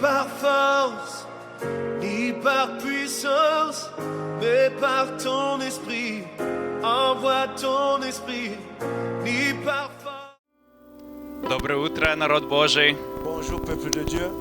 par force, ni par puissance, mais par ton esprit. Envoie ton esprit, ni par force. Доброе утро, народ Божий. Bonjour peuple de Dieu.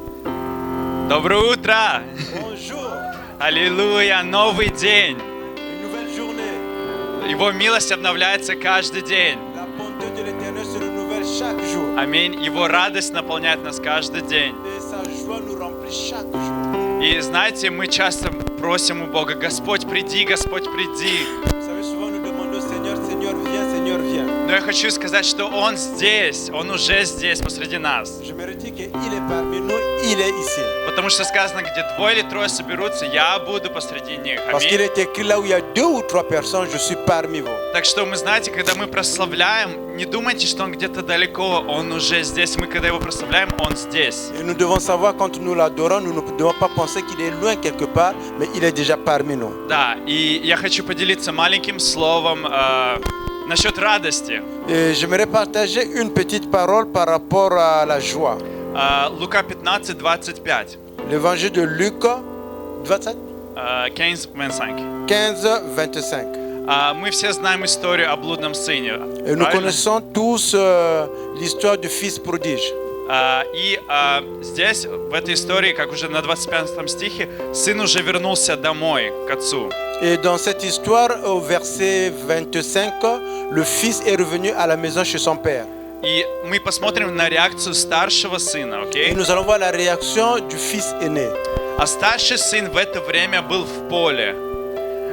Доброе утро. Bonjour. Аллилуйя, новый день. Une nouvelle journée. Его милость обновляется каждый день. La bonté de l'Éternel se renouvelle chaque jour. Аминь. Его радость наполняет нас каждый день. Et sa joie nous remplit chaque jour. И знаете, мы часто просим у Бога: Господь, приди, Господь, приди. Vous savez, souvent nous demandons au Seigneur, Seigneur, viens, Seigneur, viens. Но я хочу сказать, что Он здесь, Он уже здесь, посреди нас. Je me redis qu'il est parmi nous, il est ici. Потому что сказано, где двое или трое соберутся, я буду посреди них. Parce qu'il Аминь. est écrit là où il y a 2 ou 3 personnes, je suis parmi vous. Так что мы, знаете, когда мы прославляем, не думайте, что Он где-то далеко, Он уже здесь. Мы, когда Его прославляем, Он здесь. Et nous devons savoir, quand nous l'adorons, nous ne devons pas penser qu'il est loin quelque part, mais il est déjà parmi nous. Да, и я хочу поделиться маленьким словом насчет радости. Et j'aimerais partager une petite parole par rapport à la joie. Лука 15, 25. L'évangile de Luc 27, 15-25. 15-25. Мы все знаем историю о блудном сыне. Et nous Правильно? connaissons tous l'histoire du fils prodige. И здесь, в этой истории, как уже на 25 стихе, сын уже вернулся домой, к отцу. Et dans cette histoire, au verset 25, le fils est revenu à la maison chez son père. И мы посмотрим на реакцию старшего сына, Et окей? nous allons voir la réaction du fils aîné. А старший сын в это время был в поле.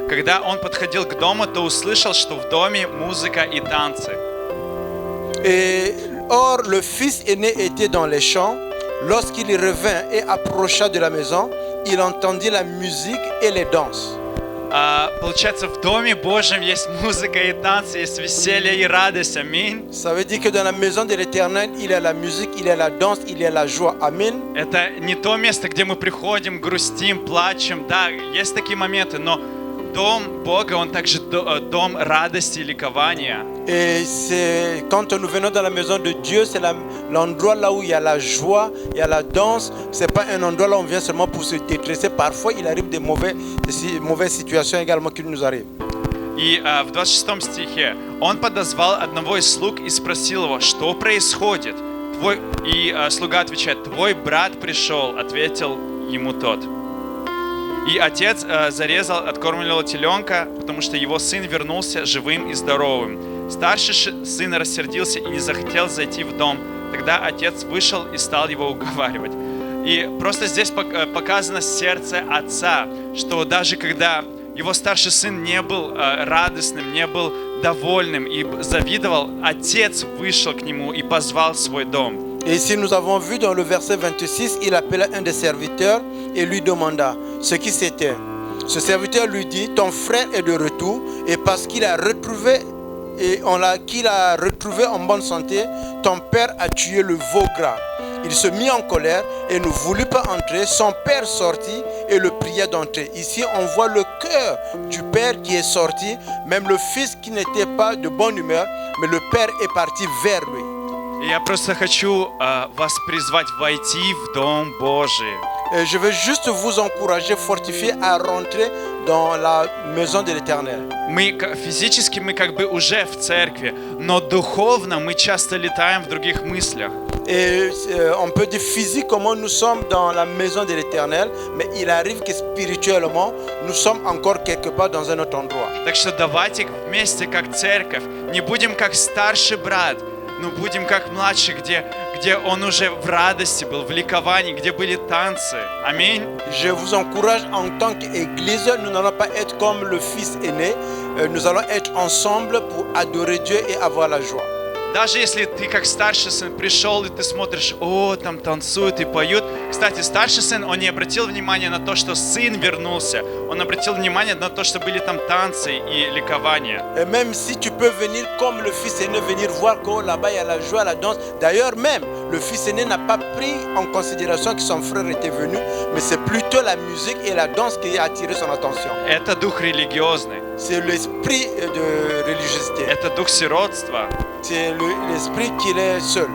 Когда он подходил к дому, то услышал, что в доме музыка и танцы. Et or, le fils aîné était dans les champs. Lorsqu'il revint et approcha de la maison, il entendit la musique et les danses. Получается, в Доме Божьем есть музыка и танцы, есть веселье и радость. Аминь. Ça veut dire que dans la maison de l'Éternel, il y a la musique, il y a la danse, il y a la joie. Amen. Это не то место, где мы приходим, грустим, плачем. Да, есть такие моменты, но Дом Бога, он также дом радости и ликования. Et c'est quand nous venons dans la maison de Dieu, c'est l'endroit là où il y a la joie, il y a la danse. C'est pas un endroit là où on vient seulement pour se détresser. Parfois, il arrive des mauvaises situations également qui nous arrivent. И в 26 стихе он подозвал одного из слуг и спросил его, что происходит. Слуга отвечает: твой брат пришел, ответил ему тот. И отец откормливал теленка, потому что его сын вернулся живым и здоровым. Старший сын рассердился и не захотел зайти в дом. Тогда отец вышел и стал его уговаривать. И просто здесь показано сердце отца, что даже когда его старший сын не был радостным, не был довольным и завидовал, отец вышел к нему и позвал в свой дом. Et ici, nous avons vu dans le verset 26, il appela un des serviteurs et lui demanda ce qui c'était. Ce serviteur lui dit: ton frère est de retour, et parce qu'il a retrouvé en bonne santé, ton père a tué le veau gras. Il se mit en colère et ne voulut pas entrer. Son père sortit et le pria d'entrer. Ici, on voit le cœur du père qui est sorti, même le fils qui n'était pas de bonne humeur, mais le père est parti vers lui. И я просто хочу вас призвать войти в Дом Божий. Et je veux juste vous encourager, fortifier à rentrer dans la maison de l'Éternel. Физически мы как бы уже в церкви, но духовно мы часто летаем в других мыслях. Et on peut dire physiquement nous sommes dans la maison de l'Éternel, mais il arrive que spirituellement nous sommes encore quelque part dans un autre endroit. Так что давайте вместе как церковь, не будем как старший брат, но будем как младший, где он уже в радости был, в ликовании, где были танцы. Аминь. Je vous encourage en tant qu'Église, nous n'allons pas être comme le fils aîné, nous allons être ensemble pour adorer Dieu et avoir la joie. Даже если ты как старший сын пришел и ты смотришь, о, там танцуют и поют. Кстати, старший сын, он не обратил внимания на то, что сын вернулся. Он обратил внимание на то, что были там танцы и ликование. Et même si tu peux venir comme le fils aîné, venir voir que là-bas il y a la joie, la danse. D'ailleurs même, le fils aîné n'a pas pris en considération que son frère était venu, mais c'est plutôt la musique et la danse qui a attiré son attention. Это дух религиозный. C'est l'esprit de religiosité. Это дух сиротства. C'est l'esprit qu'il est seul.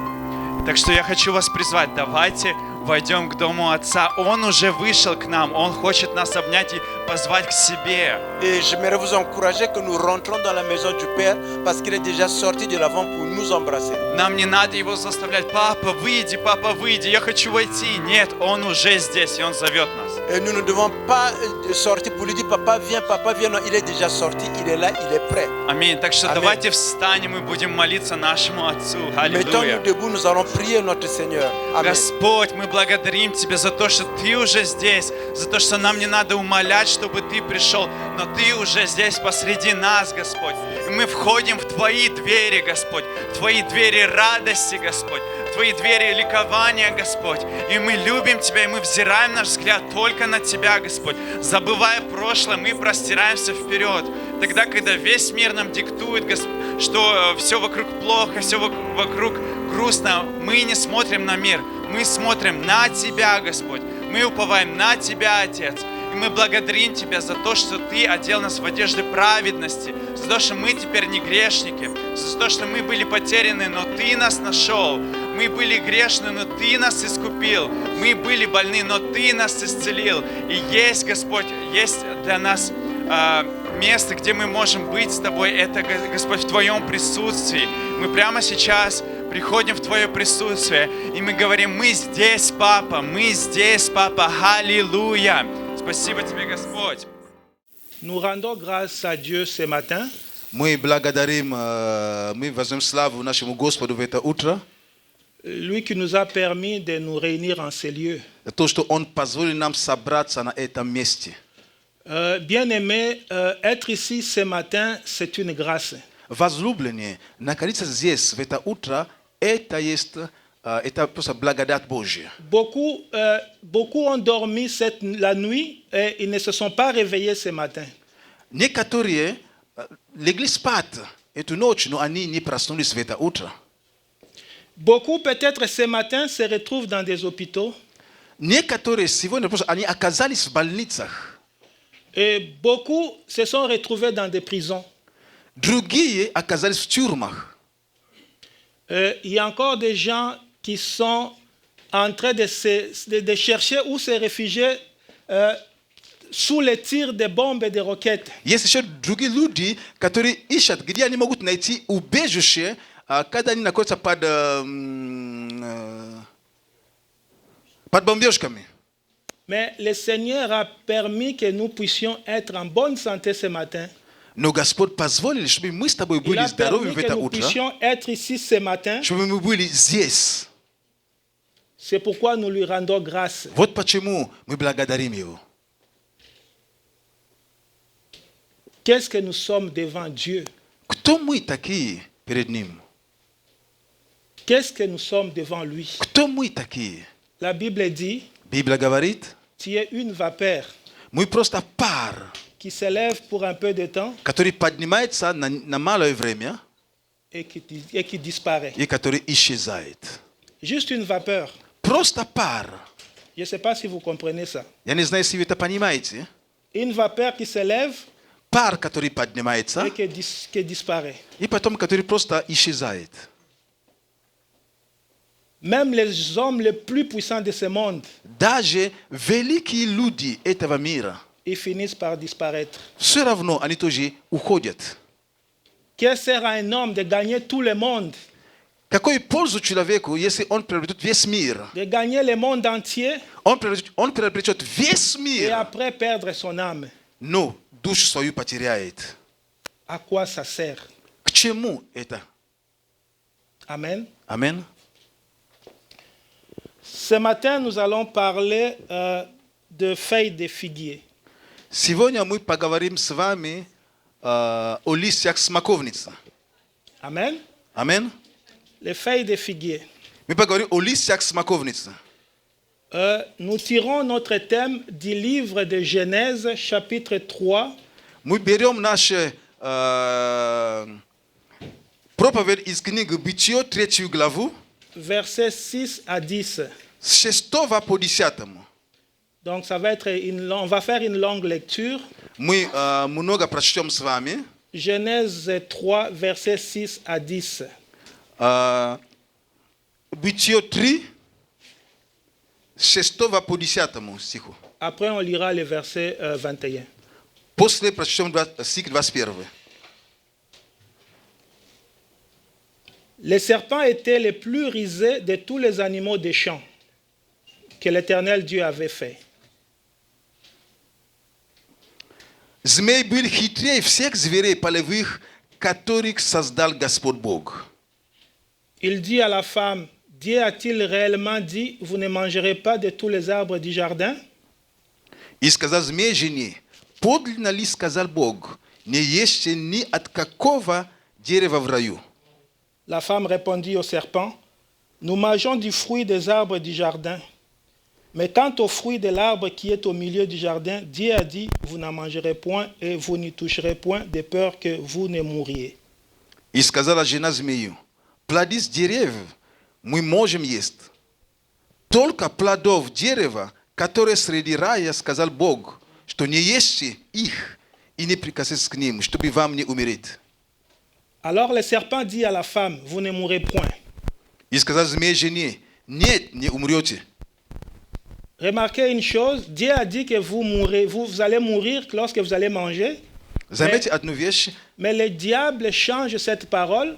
Так что я хочу вас призвать, давайте войдем к дому Отца. Он уже вышел к нам, Он хочет нас обнять и позвать к себе. Et j'aimerais vous encourager que nous rentrons dans la maison du Père parce qu'il est déjà sorti de l'avant pour nous embrasser. Нам не надо его заставлять: папа, выйди, я хочу войти. Нет, Он уже здесь, и Он зовет нас. Et nous ne devons pas sortir pour lui dire papa viens, non, il est déjà sorti, il est là, il est prêt. Аминь. Так что Аминь. давайте встанем и будем молиться нашему Отцу. Mettons-nous Аллилуйя. debout, nous allons prier notre Seigneur. Amen. Господь, мы благодарим Тебя за то, что Ты уже здесь, за то, что нам не надо умолять, чтобы Ты пришел, но Ты уже здесь посреди нас, Господь. И мы входим в Твои двери, Господь, в Твои двери радости, Господь, в Твои двери ликования, Господь. И мы любим Тебя, и мы взираем наш взгляд только на Тебя, Господь. Забывая прошлое, мы простираемся вперед. Тогда, когда весь мир нам диктует, что все вокруг плохо, все вокруг грустно, мы не смотрим на мир, мы смотрим на Тебя, Господь. Мы уповаем на Тебя, Отец. И мы благодарим Тебя за то, что Ты одел нас в одежды праведности, за то, что мы теперь не грешники, за то, что мы были потеряны, но Ты нас нашел. Мы были грешны, но Ты нас искупил. Мы были больны, но Ты нас исцелил. И есть, Господь, есть для нас место, где мы можем быть с Тобой. Это, Господь, в Твоем присутствии. Мы прямо сейчас приходим в Твое присутствие, и мы говорим: мы здесь, Папа, аллилуйя. Спасибо Тебе, Господь. Nous rendons grâce à Dieu ce matin Мы благодарим, мы возьмем славу нашему Господу в это утро, lui qui nous a permis de nous réunir en ces lieux. за то, что Он позволил нам собраться на этом месте. Bien-aimé, être ici ce matin, c'est une grâce. Возлюбленные, находиться здесь в это утро, это просто благодать Божья. Beaucoup ont dormi la nuit et ils ne se sont pas réveillés ce matin. Некоторые легли спать эту ночь, но они не проснулись в это утро. Beaucoup peut-être ce matin se retrouvent dans des hôpitaux. Некоторые сегодня просто они оказались в больницах. Et beaucoup se sont retrouvés dans des prisons. Другие оказались в тюрьмах. Il y a encore des gens qui sont en train de chercher où se réfugier sous les tirs de bombes et de roquettes. Есть еще другие люди, которые ищут, где они могут найти убежище, когда они находятся под бомбежками. Mais le Seigneur a permis que nous puissions être en bonne santé ce matin. Но Господь позволил, чтобы мы с тобой Il были a здоровы permis в que это nous утро, puissions être ici ce matin. чтобы мы были здесь. C'est pourquoi nous lui rendons grâce. Вот почему мы благодарим Его. Qu'est-ce que nous sommes devant Dieu? Кто мы такие перед Ним? Qu'est-ce que nous sommes devant lui? Кто мы такие? La Bible dit, Библия говорит, tu es une vapeur мы просто пар, qui s'élève pour un peu de temps который поднимается на малое время et qui disparaît. и который исчезает. Juste une vapeur. Просто пар. Je ne sais pas si vous comprenez ça. Я не знаю, если вы это понимаете. Une vapeur qui s'élève Пар, который поднимается, et qui disparaît. и потом, который просто исчезает. Même les hommes les plus puissants de ce monde, Даже великие люди этого мира, ils finissent par disparaître. все равно они тоже уходят. Que sert à un homme de gagner tout le monde, Какой пользу человеку, если он приобретет весь мир? de gagner le monde entier Он приобретет весь et мир, après perdre son âme? но душу свою потеряет. À quoi ça sert? К чему это? Amen. Аминь. Ce matin, nous allons parler de feuilles de figuier. Сегодня мы поговорим с вами о листьях смоковницы. Amen. Аминь. Les feuilles de figuier. Мы поговорим о листьях смоковницы. Nous tirons notre thème du livre de Genèse, chapitre 3, Мы берем нашу проповедь из книги Бытие, 3 главу, versets 6 à 10. с 6 по 10. Donc, ça va être on va faire une longue lecture. Мы много прочтем с вами. Genèse 3, versets 6 à 10. Бытие 3, 6 по 10 стиху. Après, on lira le verset 21. После прочтем стих 21. Les serpents étaient les plus rusés de tous les animaux des champs que l'Éternel Dieu avait fait. Змей был хитрее всех зверей полевых, которых создал Господь Бог. Il dit à la femme, Dieu a-t-il réellement dit, vous ne mangerez pas de tous les arbres du jardin? И сказал змей жене, подлинно ли сказал Бог, не ешьте ни от какого дерева в раю? La femme répondit au serpent, nous mangeons du fruit des arbres du jardin. Mais quant au fruit de l'arbre qui est au milieu du jardin, Dieu a dit, vous n'en mangerez point et vous n'y toucherez point, de peur que vous ne mouriez. И сказала жена змею, плоды с деревьев мы можем есть. Только плодов дерева, которое среди рая, сказал Бог, что не ешьте их и не прикасайтесь к ним, чтобы вам не умереть. Alors le serpent dit à la femme, vous ne mourrez point. И сказал змей жене, нет, не умрете. Remarquez une chose, Dieu a dit que vous mourrez, vous allez mourir lorsque vous allez manger. Заметьте одну вещь. Mais le diable change cette parole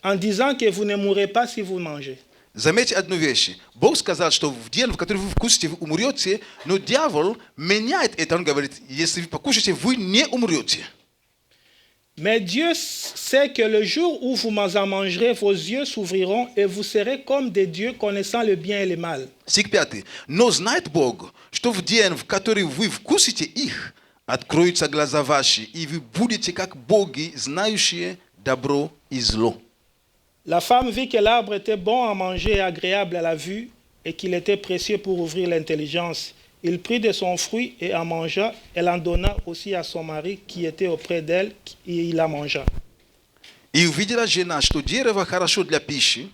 en disant que vous ne mourrez pas si vous mangez. Заметьте одну вещь. Бог сказал, что в день, в который вы вкусите, вы умрете, но дьявол меняет это. Он говорит, если вы покушаете, вы не умрете. Mais Dieu sait que le jour où vous en mangerez, vos yeux s'ouvriront et vous serez comme des dieux connaissant le bien et le mal. Стих 5. Но знает Бог, что в день, в который вы вкусите их, откроются глаза ваши, и вы будете как боги, знающие добро и зло. La femme vit que l'arbre était bon à manger et agréable à la vue et qu'il était précieux pour ouvrir l'intelligence. Il prit de son fruit et en mangea. Elle en donna aussi à son mari qui était auprès d'elle et il la mangea. И увидела жена, что дерево хорошо для пищи,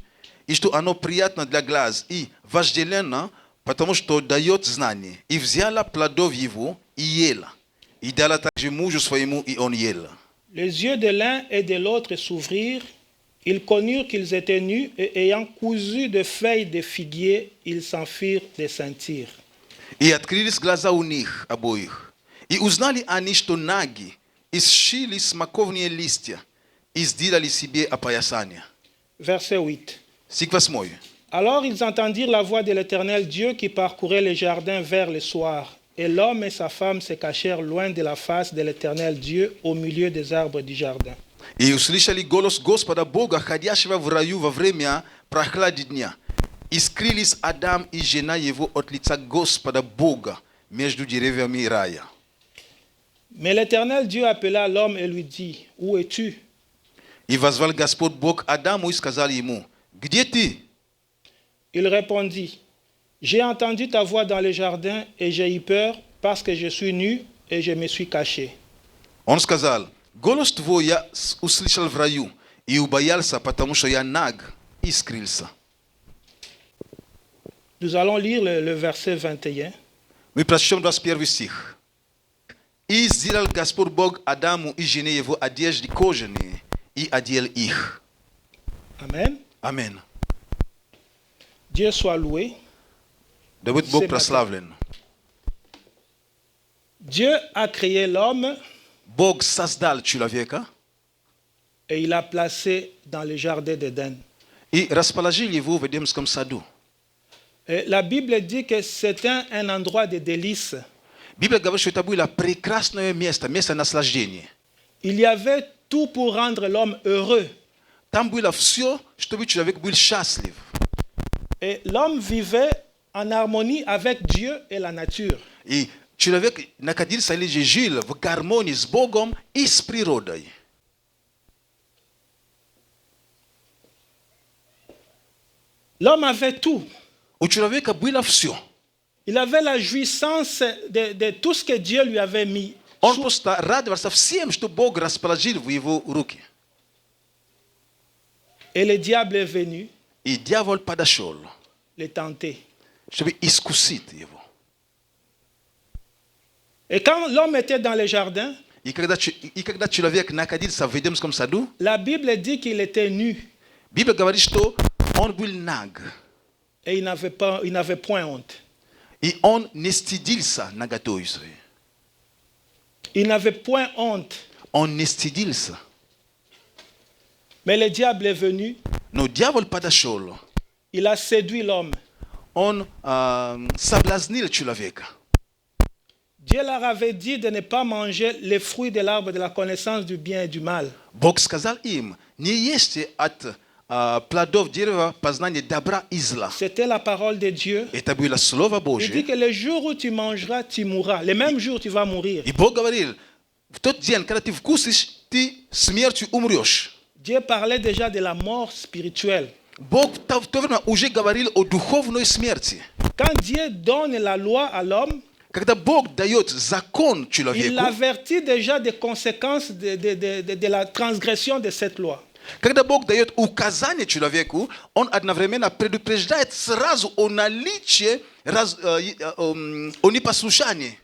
и что оно приятно для глаз, и вожделенно, потому что дает знание. И взяла плодов его, и ела. И дала также мужу своему, и он ел. Les yeux de l'un et de l'autre s'ouvrirent. Ils connurent qu'ils étaient nus et ayant cousu de feuilles de figuier, ils s'enfuirent des ceinture. И открылись глаза у них обоих. И узнали они, что наги, и сшили смоковные листья, и сделали себе опоясания. Verset 8. Стих 8. Alors ils entendirent la voix de l'Éternel Dieu qui parcourait les jardins vers le soir. Et l'homme et sa femme se cachèrent loin de la face de l'Éternel Dieu au milieu des arbres du jardin. И услышали голос Господа Бога, ходящего в раю во время прохлады дня. И скрылись Адам и жена его от лица Господа Бога между деревьями рая. Mais l'Éternel Dieu appela l'homme et lui dit, où es-tu? И возвал Господь Бог Адаму и сказал ему, где ты? Il répondit, j'ai entendu ta voix dans le jardin et j'ai eu peur parce que je suis nu et je me suis caché. Он сказал, голос твой я услышал в раю и убоялся, потому что я наг и скрылся. Nous allons lire le verset 21. Мы прочтем 21 стих. И сделал Господь Бог Адаму и жене его одежды кожаные, и одел их. Amen. Аминь. Dieu soit loué. Да будет Бог прославлен. Dieu a créé l'homme Бог создал человека et il l'a placé dans le jardin d'Éden. и расположил его в Эдемском саду. Et la Bible dit que c'était un endroit de délices. Библия говорит, что это было прекрасное место, место наслаждения. Il y avait tout pour rendre l'homme heureux. Там было все, чтобы человек был счастлив. Et l'homme vivait en harmonie avec Dieu et la nature. И человек находился или же жил в гармонии с Богом и с природой. L'homme avait tout. У человека было все. Il avait la jouissance de tout ce que Dieu lui avait mis. Он просто радовался всем, что Бог расположил в его руки. Et le diable est venu И дьявол подошел, le tenter. чтобы искусить его. Et quand l'homme était dans le jardin, И когда человек находился в Эдемском саду, la Bible dit qu'il était nu. Библия говорит, что он был наг. Et il n'avait point honte. И он не стыдился наготой своей. Il n'avait point honte. Он не стыдился. Mais le diable est venu, Но дьявол подошел. il a séduit l'homme. Он соблазнил человека. Dieu leur avait dit de ne pas manger les fruits de l'arbre de la connaissance du bien et du mal. Бог сказал им, не ешьте от плодов дерева познания добра и зла. C'était la parole de Dieu. Это было Слово Il dit Божье. que le jour où tu mangeras, tu mourras. Le même jour, tu vas mourir. И Бог говорил, в тот день, когда ты вкусишь, ты смертью умрешь. Dieu parlait déjà de la mort spirituelle. Бог в то время уже говорил о духовной смерти. Quand Dieu donne la loi à l'homme, Когда Бог дает закон il человеку, l'avertit déjà des conséquences de la transgression de cette loi. когда Бог дает указание человеку, Он одновременно предупреждает сразу о наличии, о непослушании.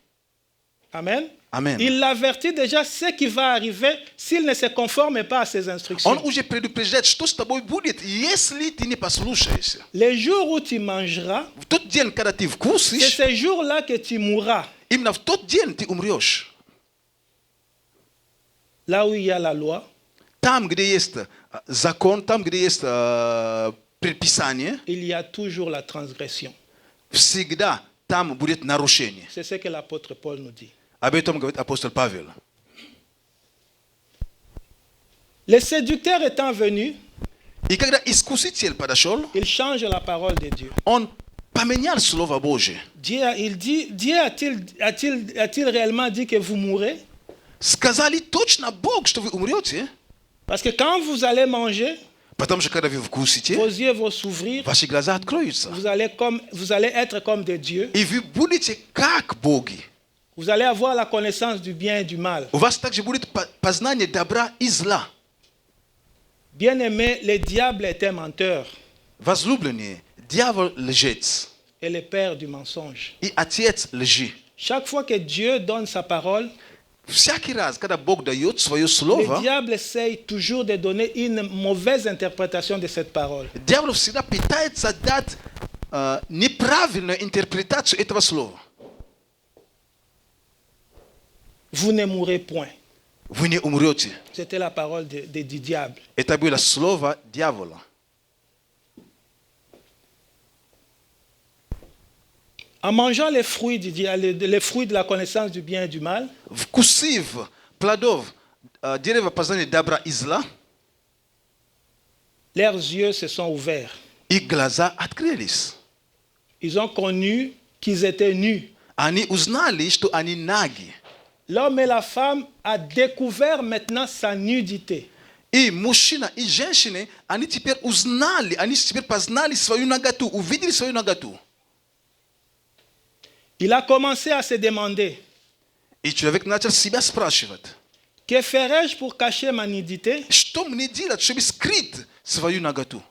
Amen. Amen. Il l'avertit déjà ce qui va arriver s'il ne se conforme pas à ses Он instructions. уже предупреждает, что с тобой будет, если ты не послушаешься. Le jour où tu mangeras, В тот день, когда ты c'est вкусишь, ce jour-là que tu mourras. именно в тот день ты умрешь. Là où il y a la loi, Там, где есть закон, там, где есть предписание, il y a toujours la transgression. всегда там будет нарушение. C'est ce que l'apôtre Paul nous dit. Об этом говорит апостол Павел. Le séducteur étant venu, И когда искуситель подошел, il change la parole de Dieu. он поменял Слово Божие. Dieu a-t-il réellement dit que vous mourrez? Сказали точно Бог, что вы умрете, Parce que quand vous allez manger, потому что когда вы вкусите, vos yeux vont s'ouvrir, ваши глаза откроются. vous allez être comme des dieux. И вы будете как боги. Vous allez avoir la connaissance du bien et du mal. У вас также будет познание добра и зла. Bien-aimé, le diable est un menteur Возлюбленные, дьявол лжец et le père du mensonge. и отец лжи. Chaque fois que Dieu donne sa parole, Всякий раз, когда Бог дает свое le слово, diable essaye toujours de donner une mauvaise interprétation de cette parole. дьявол всегда пытается дать неправильную интерпретацию этого слова. Vous ne mourrez point. Вы не умрете. C'était la parole du diable. Это было слово дьявола. En mangeant les fruits les fruits de la connaissance du bien et du mal, Вкусив плодов дерева познания добра и зла, leurs yeux se sont ouverts. их глаза открылись. Ils ont connu qu'ils étaient nus. Они узнали, что они наги. L'homme et la femme ont découvert maintenant sa nudité. И мужчина, и женщины, они теперь узнали, они теперь познали свою наготу, увидели свою наготу. Il a commencé à se demander, И человек начал себя спрашивать, que ferais-je pour cacher ma nudité? что мне делать, чтобы скрыть свою наготу?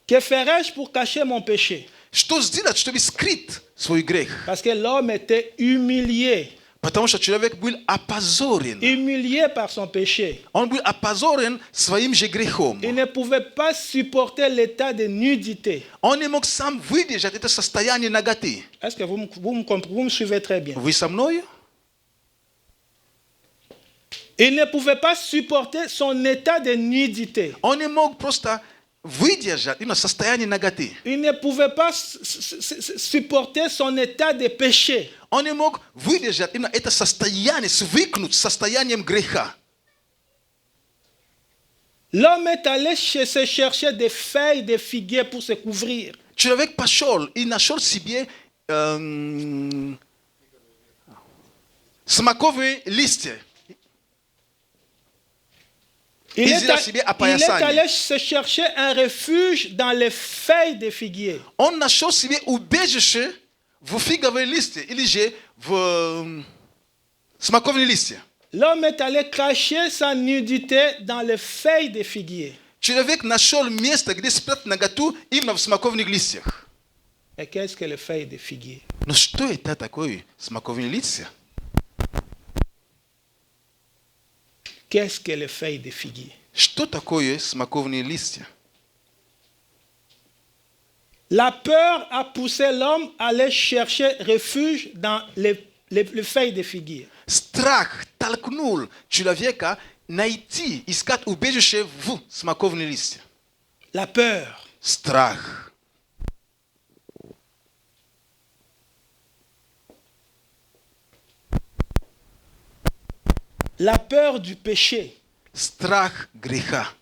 Que ferais-je pour cacher mon péché? Что сделать, чтобы скрыть свой грех? Parce que l'homme était humilié. Потому что человек был опозорен. Humilié par son péché. Он был опозорен своим же грехом. Il ne pouvait pas supporter l'état de nudité. Он не мог сам выдержать это состояние наготы. Est-ce que vous me suivez très bien? Вы со мной? Il ne pouvait pas supporter son état de nudité. Он не мог просто выдержать именно состояние наготы. Il ne pouvait pas supporter son état de péché. Он не мог выдержать именно это состояние, свыкнуть с состоянием греха. L'homme est allé se chercher des feuilles de figuier pour se couvrir. Человек пошел и нашел себе смоковые листья. Il est себе allé опоясание. se chercher un refuge dans les feuilles de figuier. Он нашел себе убежище в фиговые листья или же в смоковые листья. L'homme est allé cacher sa nudité dans les feuilles de figuier. Человек нашел место, где спрятать наготу именно в смоковных листьях. Et qu'est-ce que les feuilles de figuier? Но что это такое смоковые листья? Qu'est-ce que les feuilles de figuier? Что такое смоковные листья? La peur a poussé l'homme à aller chercher refuge dans les feuilles de figuier. Strach talknul человека найти, искать убежище в смоковной листе. La peur. Страх. La peur du péché. Страх греха.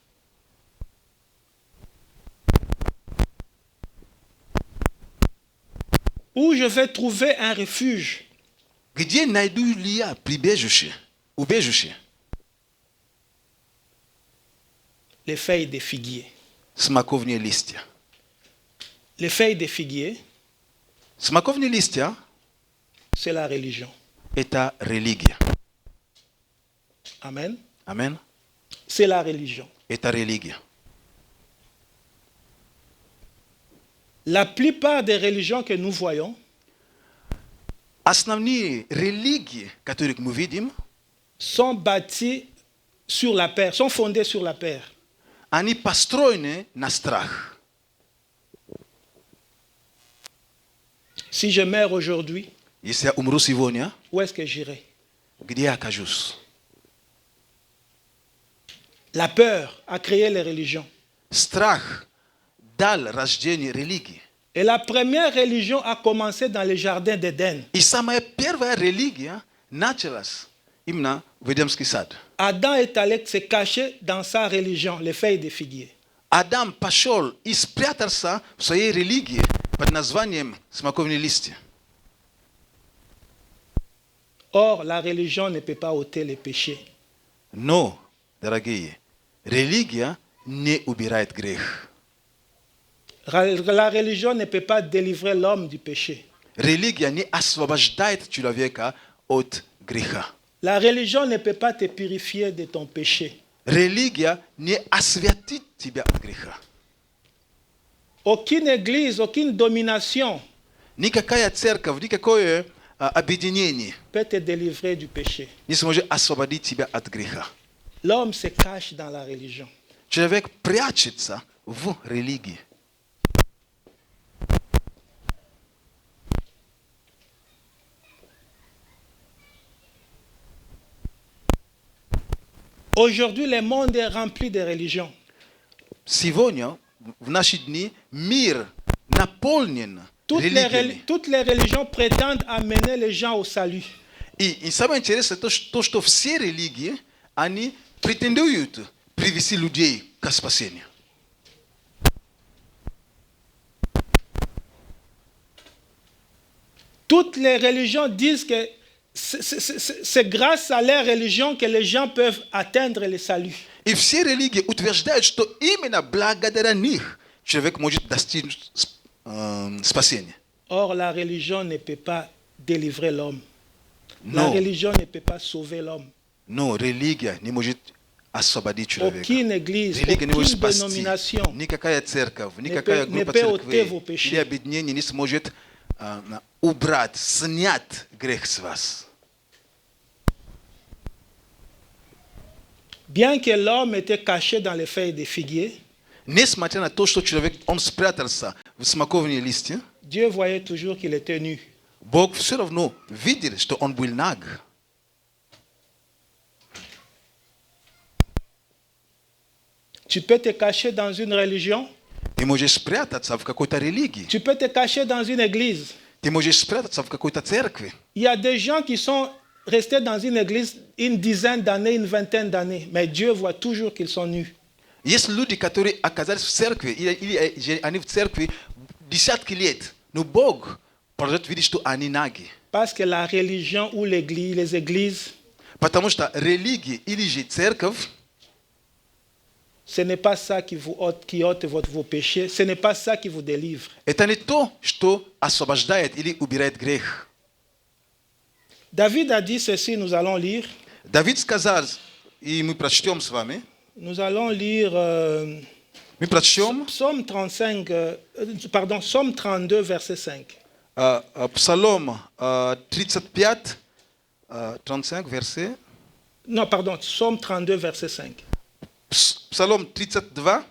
Où je vais trouver un refuge. Где найду ли я прибежище, убежище? Les feuilles de figuier. Смоковные листья. Les feuilles de figuier, Смоковные листья c'est la religion. – это религия. Amen. Amen. C'est la religion. Это религия. La plupart des religions que nous voyons Основные религии, которые мы видим, sont bâties sur la peur, sont fondées sur la peur. они построены на страх. Si je meurs aujourd'hui, Если я умру сегодня, où est-ce que j'irai? где я окажусь? La peur a créé les religions. Страх дал рождение религии. Et la première religion a commencé dans le jardin d'Éden. И самая первая религия началась именно в Эдемский сад. Adam est allé se cacher dans sa religion, les feuilles de figuier. Адам пошел и спрятался в своей религии под названием смоковные листья. Or, la religion ne peut pas ôter les péchés. Но, дорогие, религия не убирает грех. La religion ne peut pas délivrer l'homme du péché. Религия не освобождает человека от греха. La religion ne peut pas te purifier de ton péché. Религия не освятит тебя от греха. Aucune église, aucune domination Никакая церковь, никакое объединение peut te délivrer du péché. не сможет освободить тебя от греха. L'homme se cache dans la religion. Человек прячется в религии. Aujourd'hui, le monde est rempli de religions. Сегодня, в наши дни, мир наполнен религиями. Toutes les religions prétendent amener les gens au salut. И самое интересное то, что все религии, они претендуют привести людей к спасению. Toutes les religions disent que c'est grâce à leur religion que les gens peuvent atteindre le salut. И все религии утверждают, что именно благодаря них человек может достичь спасения. Or, la religion ne peut pas délivrer l'homme. La religion ne peut pas sauver l'homme. Но религия не может освободить человека. Aucune église, Религия не может aucune спасти. dénomination Никакая церковь, никакая не группа peut ôter церквей vos péchés. или объединение не сможет убрать, снять грех с вас. Bien que l'homme était caché dans les feuilles de figuier, Несмотря на то, что человек, он спрятался в смоковные листья, Dieu voyait toujours qu'il était nu. Бог все равно видел, что он был наг. Tu peux te cacher dans une religion, Ты можешь спрятаться в какой-то религии. tu peux te cacher dans une église. Ты можешь спрятаться в какой-то церкви. Il y a des gens qui sont restés dans une église une dizaine d'années, une vingtaine d'années, mais Dieu voit toujours qu'ils sont nus. Есть люди, которые оказались в церкви, или они в церкви десятки лет, но Бог продолжает видеть, что они наги. Parce que la religion ou l'église, les églises, Потому что религия или же церковь, ce n'est pas ça qui ôte vos péchés, ce n'est pas ça qui vous délivre. это не то, что освобождает или убирает грех. David a dit ceci, nous allons lire. Давид сказал, и мы прочтем с вами, Nous allons lire мы прочтем Psaume 32, verset 5. Псалом 35, 35, verset. Non, pardon, Psaume 32, verset 5. Псалом 32,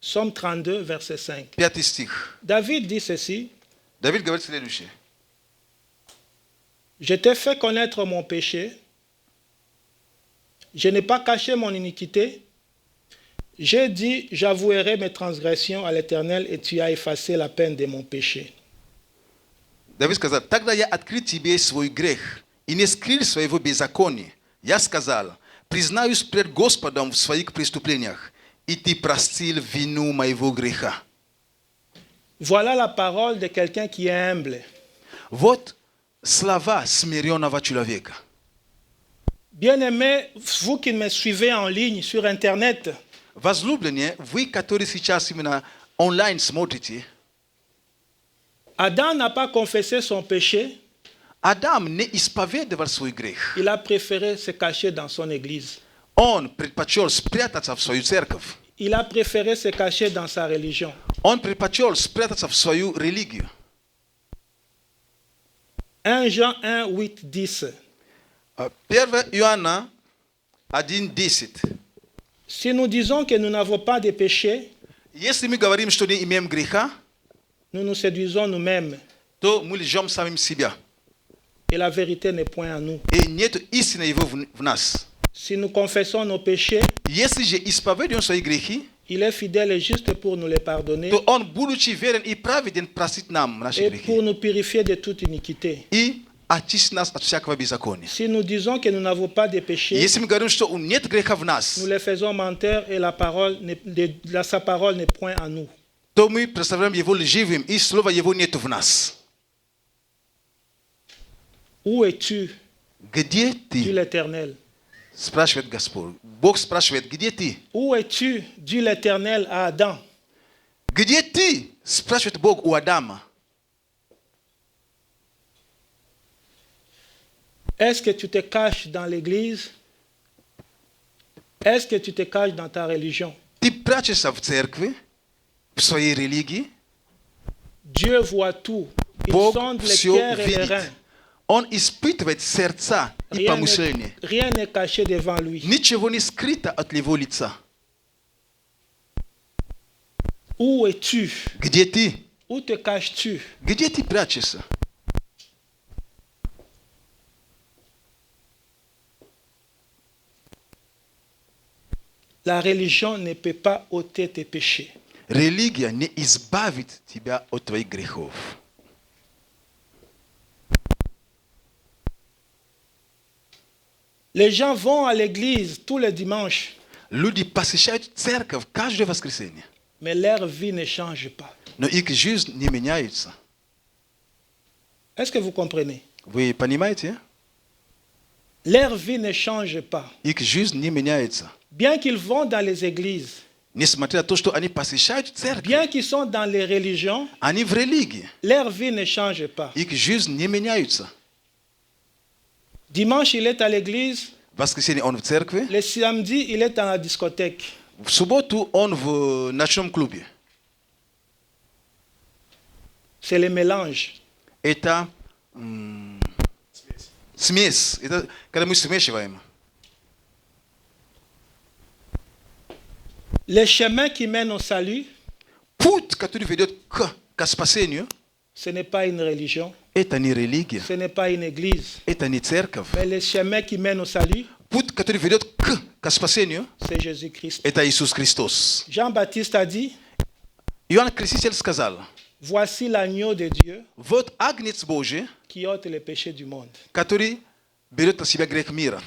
Psaume 32, verset 5. 5 stih. David dit ceci, David говорит следующее. je t'ai fait connaître mon péché, je n'ai pas caché mon iniquité, j'ai dit, j'avouerai mes transgressions à l'Éternel et tu as effacé la peine de mon péché. Давид сказал, тогда я открыл тебе свой грех и не скрыл своего беззакония. Я сказал, признаюсь пред Господом в своих преступлениях, и ты простил вину моего греха. Voilà la parole de quelqu'un qui est humble. Вот слова смиренного человека. Bien-aimés, vous qui me suivez en ligne sur Internet, Возлюбленные, вы, которые сейчас именно онлайн смотрите, Adam n'a pas confessé son péché, Адам не исповедовал свой грех. il a préféré se cacher dans son église. Он предпочел спрятаться в свою церковь. Il a préféré se cacher dans sa religion. Он предпочел спрятаться в свою религию. 1 Jean 1, 8, 10. 1 Иоанна 1:10. Si nous disons que nous n'avons pas de péché, Если мы говорим, что не имеем греха, nous nous séduisons nous-mêmes то мы лжем самим себя. et la vérité n'est point en nous. И нет истины его в нас. Si nous confessons nos péchés, Если же исповедуем свои грехи, il est fidèle et juste pour nous les pardonner то Он, будучи верен и праведен, простит нам наши et pour грехи nous purifier de toute iniquité. и очистит нас от всякого беззакония. Si nous disons que nous n'avons pas de péché, Если мы говорим, что нет греха в нас, nous les faisons menteurs et sa parole n'est point en nous. то мы представляем Его лживым, и Слова Его нет в нас. Où es-tu, Где dit ты? l'Éternel? Спрашивает Господь. Бог спрашивает, где ты? Où es-tu, dit l'Éternel à Adam? Где ты? Спрашивает Бог у Адама. Est-ce que tu te caches dans l'église? Est-ce que tu te caches dans ta religion? Ты прячешься в церкви, в своей религии. Dieu voit tout. Il Бог sonde les все cœurs et les видит. reins. Он испытывает сердца и помышления. Rien n'est caché devant lui. Ничего не скрыто от Его лица. Où es-tu? Где ты? Où te caches-tu? Где ты прячешься? La religion ne peut pas ôter tes péchés. Религия не избавит тебя от твоих грехов. Les gens vont à l'église tous les dimanches, Люди посещают церковь каждое воскресенье, mais leur vie ne change pas. но их жизнь не меняется. Est-ce que vous comprenez? Вы понимаете? Leur vie ne change pas. Их жизнь не меняется. Bien qu'ils vont dans les églises, Несмотря на то, что они посещают церковь, bien qu'ils sont dans les religions, они в религии. leur vie ne change pas. Их жизнь не меняется. Dimanche, il est à l'église. В воскресенье он в церкви, Le samedi, il est dans la discothèque. в субботу он в ночном клубе. C'est le mélange. Это смесь. Это когда мы смешиваем. Le chemin qui mène au salut, Путь, который ведет к спасению, ce n'est pas une religion, это не религия, ce n'est pas une église. это не церковь. Mais le chemin qui mène au salut, Путь, который ведет к спасению, c'est Jésus-Christ. это Иисус Христос. Jean-Baptiste a dit, Иоанн Креститель сказал, voici l'agneau de Dieu вот Агнец Божий, qui ôte les péchés du monde. который берет на себя грех мира.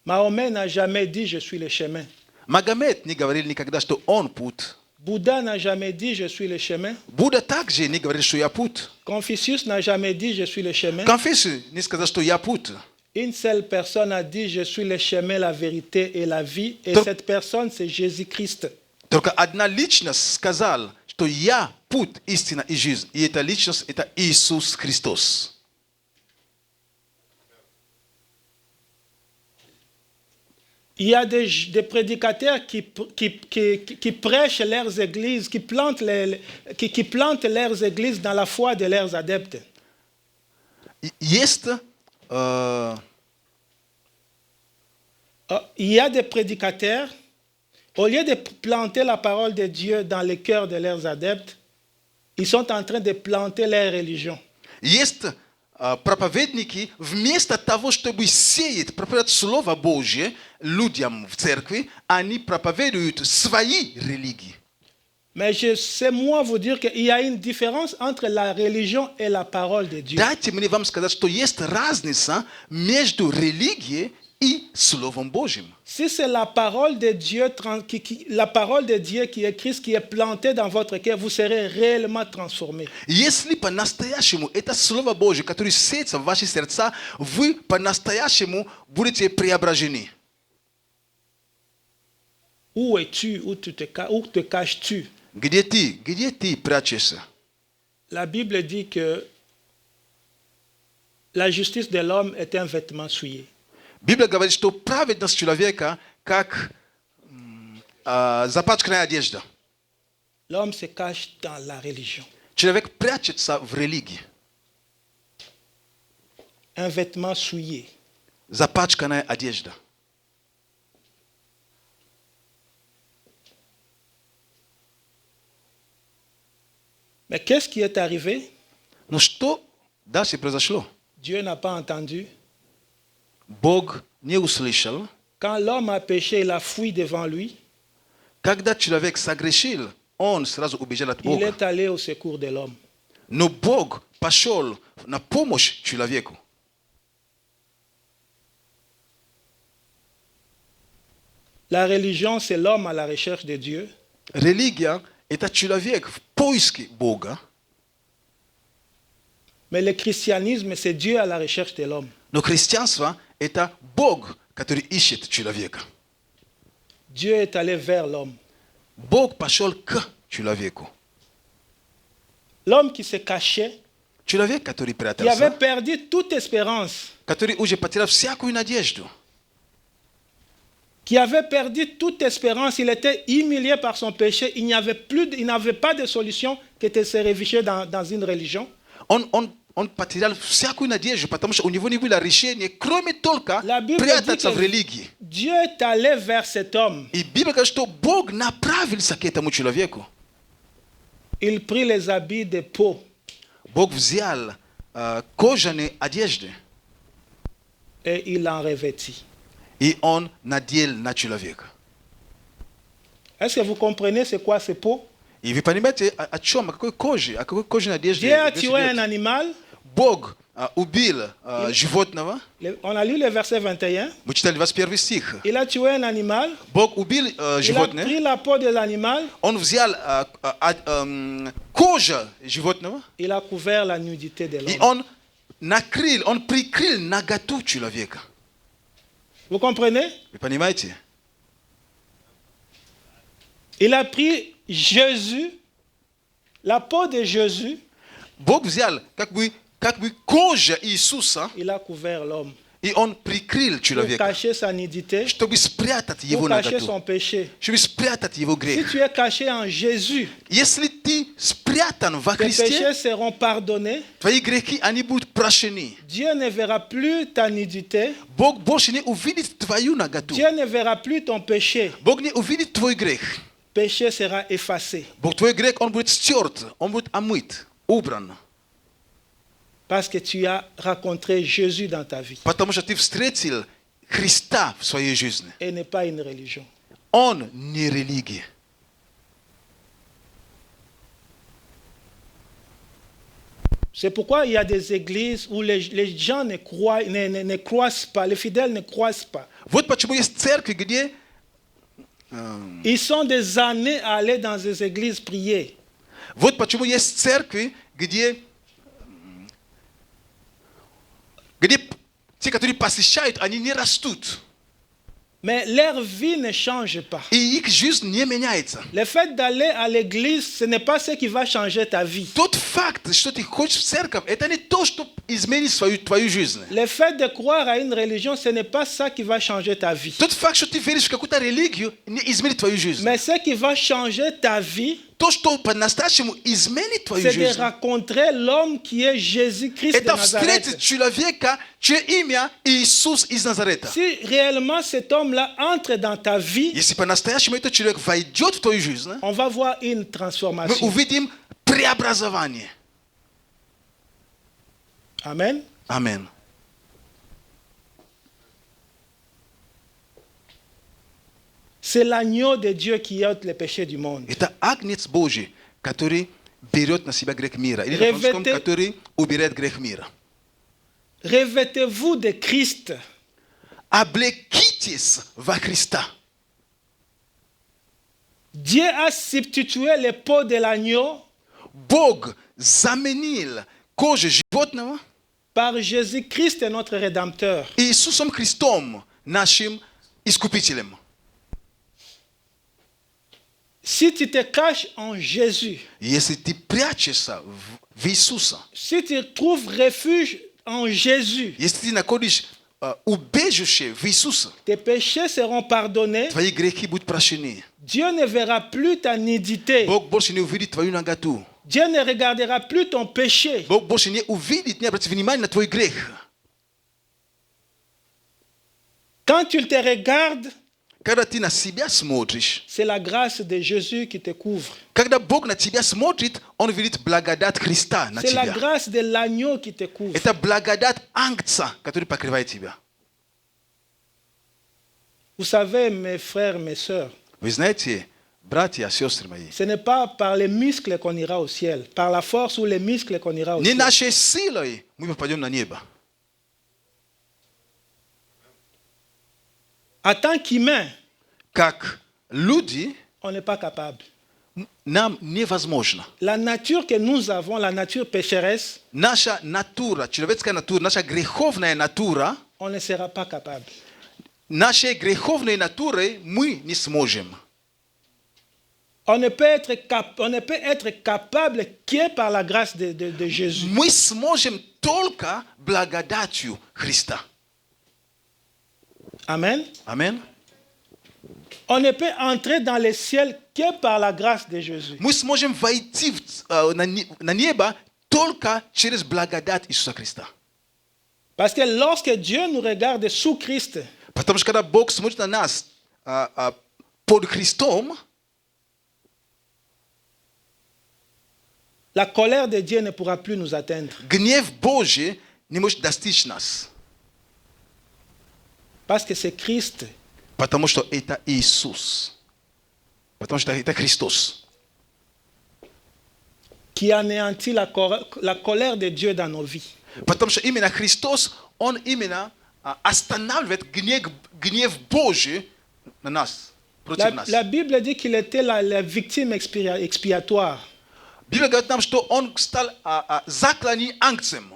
Mahomet n'a jamais dit, je suis le chemin. Магомед не говорил никогда, что он путь. Bouddha n'a jamais dit, je suis le chemin. Будда также не говорил, что я путь. Confucius n'a jamais dit, je suis le chemin. Конфессию не сказал, что я путь. Une seule personne a dit, je suis le chemin, la vérité et la vie. Et Donc- cette personne, c'est Jésus-Christ. Только одна личность сказала, что я путь, истина и жизнь. И эта личность – это Иисус Христос. Il y a des prédicateurs qui prêchent leurs églises, qui plantent leurs églises dans la foi de leurs adeptes. Есть Il y a des prédicateurs Au lieu de planter la parole de Dieu dans les cœurs de leurs adeptes, ils sont en train de planter leur religion. Есть проповедники, вместо того, чтобы сеять, проповедовать Слово Божье людям в церкви, они проповедуют свои религии. Mais je sais moi vous dire qu'il y a une différence entre la religion et la parole de Dieu. Дайте мне вам сказать, что есть разница между религией и Словом Божьим. Si c'est la parole de Dieu, la parole de Dieu qui est Christ, qui est plantée dans votre cœur, vous serez réellement transformés. Если по-настоящему это Слово Божье, которое сеется в ваши сердца, вы по-настоящему будете преображены. Où es-tu? Où te caches-tu? Где ты прячешься? La Bible dit que la justice de l'homme est un vêtement souillé. Библия говорит, что праведность человека как запачканная одежда. L'homme se cache dans la religion. Человек прячется в религии. Un vêtement souillé. Запачканная одежда. Mais qu'est-ce qui est arrivé? Но что дальше произошло? Dieu n'a pas entendu. Бог не услышал. Quand l'homme a péché, il a fui devant lui. Когда человек согрешил, он сразу убежал от Il Бога. est allé au secours de l'homme. Но Бог пошел на помощь человеку. La religion, c'est l'homme à la recherche de Dieu. Религия – это человек в поиске Бога. Mais le christianisme, c'est Dieu à la recherche de l'homme. Но христианство – это Бог, который ищет человека. Dieu est allé vers l'homme. Бог пошел к человеку. L'homme qui se cachait, Человек, который qui avait прятался, perdu toute espérance, который уже потерял всякую надежду, qui avait perdu toute espérance, il était humilié par son péché, il n'avait pas de solution que de se réfugier dans une religion. он потерял всякую надежду, потому что у него не было решения, кроме только La Bible dit прятаться в que религии. Dieu est allé vers cet homme. И Библия говорит, что Бог направился к этому человеку. Il prit les habits de peau Бог взял кожаные одежды, et il l'en revêtit. и он надел на человека. Est-ce que vous comprenez c'est quoi ces peaux? И вы понимаете, о чем, о какой кожаной одежде Dieu a речь tué идет? un animal. Бог убил животного. On a lu le verset 21. Мы читали 21 стих. Il a tué un animal. Бог убил Il a животное. pris la peau de l'animal. Он взял кожу животного, Il a couvert la nudité de и l'homme. он прикрыл наготу человека. Vous comprenez? Вы понимаете? Il a pris Jésus, la peau de Jésus, Бог взял как бы кожа Иисуса, il a couvert l'homme. и он прикрыл Pour человека, cacher sa nudité, чтобы спрятать pour его cacher наготу, son péché. чтобы спрятать его Si грех. tu es caché en Jésus, Если ты спрятан во tes Христе, péchés seront pardonnés. твои грехи, они будут прощены. Dieu ne verra plus ta nudité. Бог больше не увидит твою наготу. Dieu ne verra plus ton péché. Бог не увидит твой грех. Péché sera effacé. Бог твой грех, он будет стерт, он будет омыт, убран. Parce que tu as rencontré Jésus dans ta vie. Потому что ты встретил Христа в своей жизни. Et n'est pas une religion. Он не религия. C'est pourquoi il y a des églises où les gens ne croient pas, les fidèles ne croient pas. Вот почему есть церкви, где Ils sont des années à aller dans des églises prier. вот почему есть церкви, где те, которые посещают, они не растут. Mais leur vie ne change pas. И их жизнь не меняется. Le fait d'aller à l'église, ce n'est pas ce qui va changer ta vie. Тот факт, что ты ходишь в церковь, это не то, что изменит твою жизнь. Le fait de croire à une religion, ce n'est pas ça qui va changer ta vie. Тот факт, что ты веришь в какую-то религию, не изменит твою жизнь. Mais ce qui va changer ta vie, То, что по-настоящему изменит твою c'est de жизнь, rencontrer l'homme qui est Jésus-Christ de это Nazareth. встретить человека, чье имя Иисус из Назарета. Si réellement cet homme-là entre dans ta vie, Если по-настоящему этот человек войдет в твою жизнь, on va voir une мы transformation. увидим преобразование. Amen. Аминь. C'est l'agneau de Dieu qui ôte les péchés du monde. Это агнец Божий, который берет на себя грех мира. Или Ревете- на французском, который убирает грех мира. Revêtez-vous de Christ. Облекитесь во Христа. Dieu a substitué les peaux de l'agneau Бог заменил кожу животного par Jésus-Christ, notre Rédempteur. Иисусом Христом, нашим Искупителем. Si tu te caches en Jésus, Если ты прячешься в Иисуса, si tu trouves refuge en Jésus, если ты находишь убежище в Иисуса, tes péchés seront pardonnés. твои грехи будут прощены. Dieu ne verra plus ta nudité. Бог больше не увидит твою наготу. Dieu ne regardera plus ton péché. Бог больше не увидит, не обратит внимания на твой грех. Quand tu te regardes, Когда ты на себя смотришь, c'est la grâce de Jésus qui te couvre. когда Бог на тебя смотрит, Он видит благодать Христа на C'est la тебя. grâce de l'agneau qui te couvre. Это благодать Агнца, который покрывает тебя. Vous savez, mes frères, mes sœurs, Вы знаете, братья, сестры мои, ce n'est pas par les muscles qu'on ira au ciel, par la force ou les muscles qu'on ira au не ciel. нашей силой мы попадем на небо. En tant qu'humain, Как люди, on n'est pas capable. нам невозможно. La nature que nous avons, la nature pécheresse, Наша натура, человеческая натура, наша греховная натура, on ne sera pas capable. нашей греховной натурой мы не сможем. On ne peut être capable que par la grâce de Jésus. Мы сможем только благодатью Христа. Amen. Аминь. On ne peut entrer dans le ciel que par la grâce de Jésus. Мы сможем войти на небо только через благодать Иисуса Христа. Parce que lorsque Dieu nous regarde sous Christ, Потому что когда Бог смотрит на нас под Христом, la colère de Dieu ne pourra plus nous atteindre. гнев Божий не может достичь нас. Parce que c'est Christ Потому что это Иисус. Потому что это Христос. qui anéantit la colère de Dieu dans nos vies. Потому что именно Христос, Он именно останавливает гнев Божий на нас, против нас. La Bible dit qu'il était la victime expiatoire. Библия говорит нам, что Он стал закланным агнцем.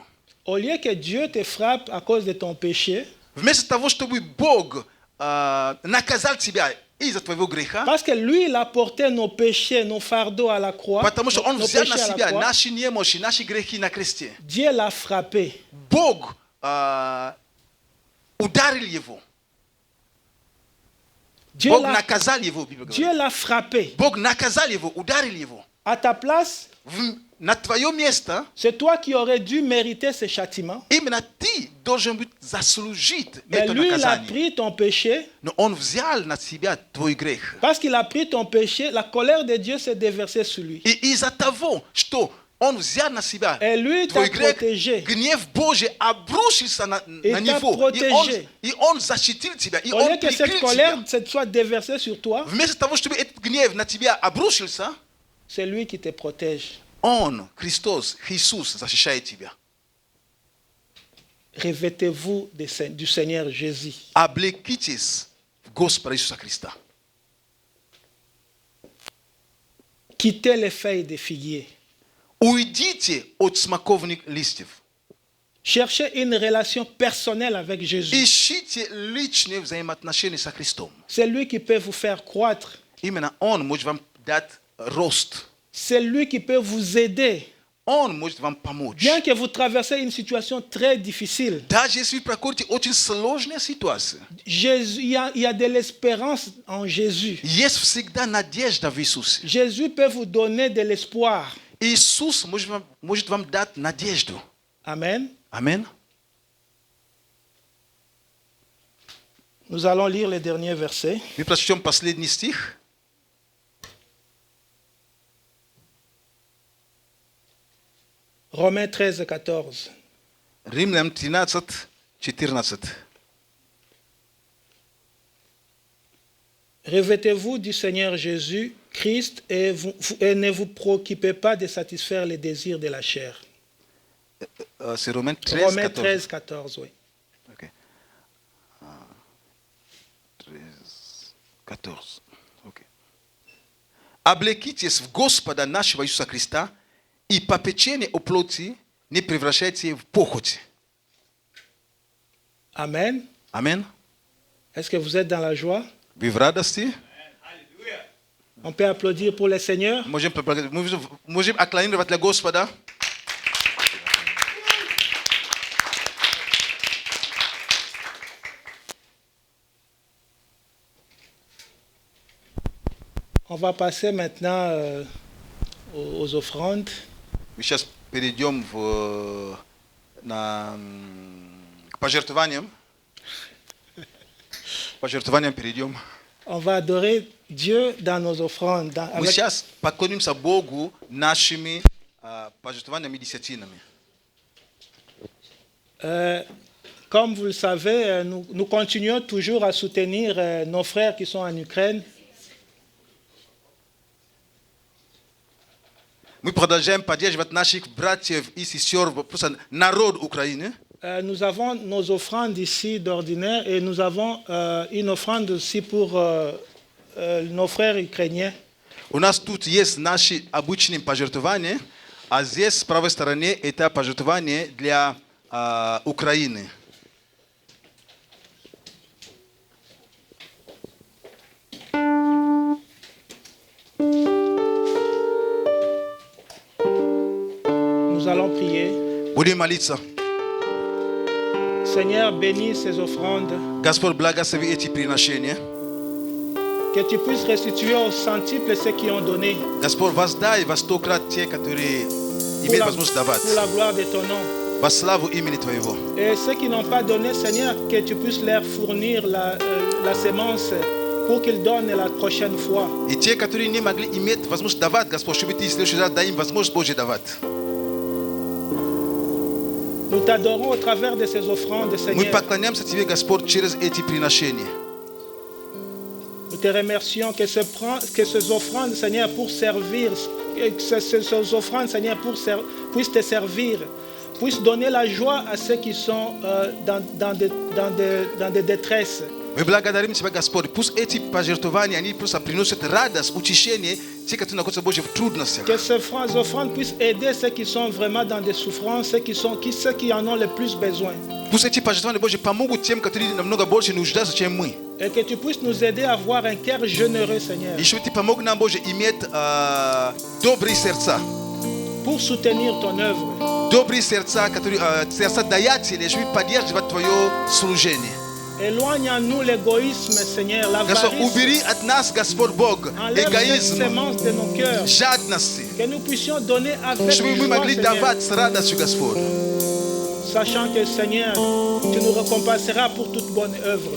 Au lieu que Dieu te frappe à cause de ton péché, Вместо того, чтобы Бог наказал тебя из-за твоего греха, parce que lui, il a porté nos péchés, nos fardeaux à la croix, потому что Он nos взял péchés на à la себя croix, наши немощи, наши грехи на кресте. Dieu l'a frappé. Бог ударил его. Бог наказал его, Библия Dieu говорит. l'a frappé. Бог наказал его, ударил его. À ta place, На твое место c'est toi qui aurais dû mériter ce châtiment. именно ты должен быть заслужить Mais это lui, il a наказание. pris ton péché. Но Он взял на себя твой грех. Parce qu'il a pris ton péché, la colère de Dieu s'est déversée sur lui. И из-за того, что Он взял на себя Et lui, твой t'a грех, protégé. гнев Божий обрушился на И него. t'a protégé. И он защитил тебя, и Au Он lieu que cette прикрыл colère тебя. soit déversée sur toi, Вместо того, чтобы этот гнев на тебя обрушился, c'est lui qui te protège. Он, Христос, Иисус защищает тебя. Revêtez-vous du Seigneur Jésus. Облекитесь в Господа Иисуса Христа. Quittez les feuilles de figuier. Уйдите от смоковных листьев. Cherchez une relation personnelle avec Jésus. Ищите личные взаимоотношения со Христом. C'est lui qui peut vous faire croître. Именно Он может вам дать рост. C'est lui qui peut vous aider он может вам помочь. Bien que vous traversez une situation très difficile, Даже если вы проходите очень сложные ситуации, Jésus, il y a de l'espérance en Jésus. есть всегда надежда в Иисусе. Jésus peut vous donner de l'espoir. Иисус может вам дать надежду. Amen. Аминь. Nous allons lire les derniers versets. Мы прочтем последний стих. Romains 13, 14. Римлянам 13, 14. Revêtez-vous du Seigneur Jésus, Christ, et ne vous préoccupez pas de satisfaire les désirs de la chair. C'est Romains 13, Romains 14. 13, 14, oui. Ok. 13, 14. Ok. Облекитесь в Господа нашего Иисуса Христа, и попечение о плоти не превращайте в похоть. Amen. Аминь. Est-ce que vous êtes dans la joie? Вы в радости? On peut applaudir pour le Seigneur. Можем аккламировать для Господа. On va passer maintenant aux offrandes. Мы сейчас перейдем к пожертвованиям. Пожертвованиям перейдем. On va adorer Dieu dans nos offrandes. Мы сейчас поклонимся Богу нашими пожертвованиями и десятинами. Comme vous le savez, nous continuons toujours à soutenir nos frères qui sont en Ukraine. Мы продолжаем поддерживать наших братьев и сестер, просто народ Украины. Nous avons nos offrandes ici d'ordinaire et nous avons une offrande aussi pour nos frères ukrainiens. У нас тут есть наши обычные пожертвования, а здесь с правой стороны это пожертвование для Украины. Nous allons prier. Будем молиться. Seigneur, bénis ces offrandes. Господь, благослови эти приношения. Que tu puisses restituer au centuple ceux qui ont donné. Господь, воздай во 100 крат те, которые имеют возможность давать. Pour la gloire de ton nom. Во славу имени Твоего. Et ceux qui n'ont pas donné, Seigneur, que tu puisses leur fournir la sémence pour qu'ils donnent la prochaine fois. И те, которые не могли иметь возможность давать, Господь, чтобы Ты в следующий раз дай им возможность Божью давать. Nous t'adorons au travers de ces offrandes, Мы Seigneur. поклоняемся Тебе, Господь, через эти приношения. Nous te remercions que ces offrandes, Seigneur, pour servir, que ces offrandes, Seigneur, puissent te servir, puissent donner la joie à ceux qui sont dans des détresses. Мы благодарим Тебя, Господь. Пусть эти пожертвования, они просто приносят радость, утешение, те, которые находятся, Боже, в трудностях. Que ces offrandes puissent aider ceux qui sont vraiment dans des souffrances, ceux qui en ont le plus besoin. Пусть эти пожертвования, Боже, помогут тем, которые намного больше нуждаются, чем мы. Et que tu puisses nous aider à avoir un cœur généreux, Seigneur, И чтобы Ты помог нам, Боже, иметь добрые сердца. pour soutenir ton œuvre. Добрые сердца, которые, сердца даятелей, чтобы поддерживать Твое служение. Éloigne en nous l'égoïsme, Seigneur, Господь, l'avarice. убери от нас, Господь Бог, Enlève cette эгоизм, sémence de nos cœurs. жадности. Que nous puissions donner avec Чтобы мы joie, могли Seigneur, давать с радостью, Господь. sachant que, Seigneur, tu nous récompenseras pour toute bonne œuvre.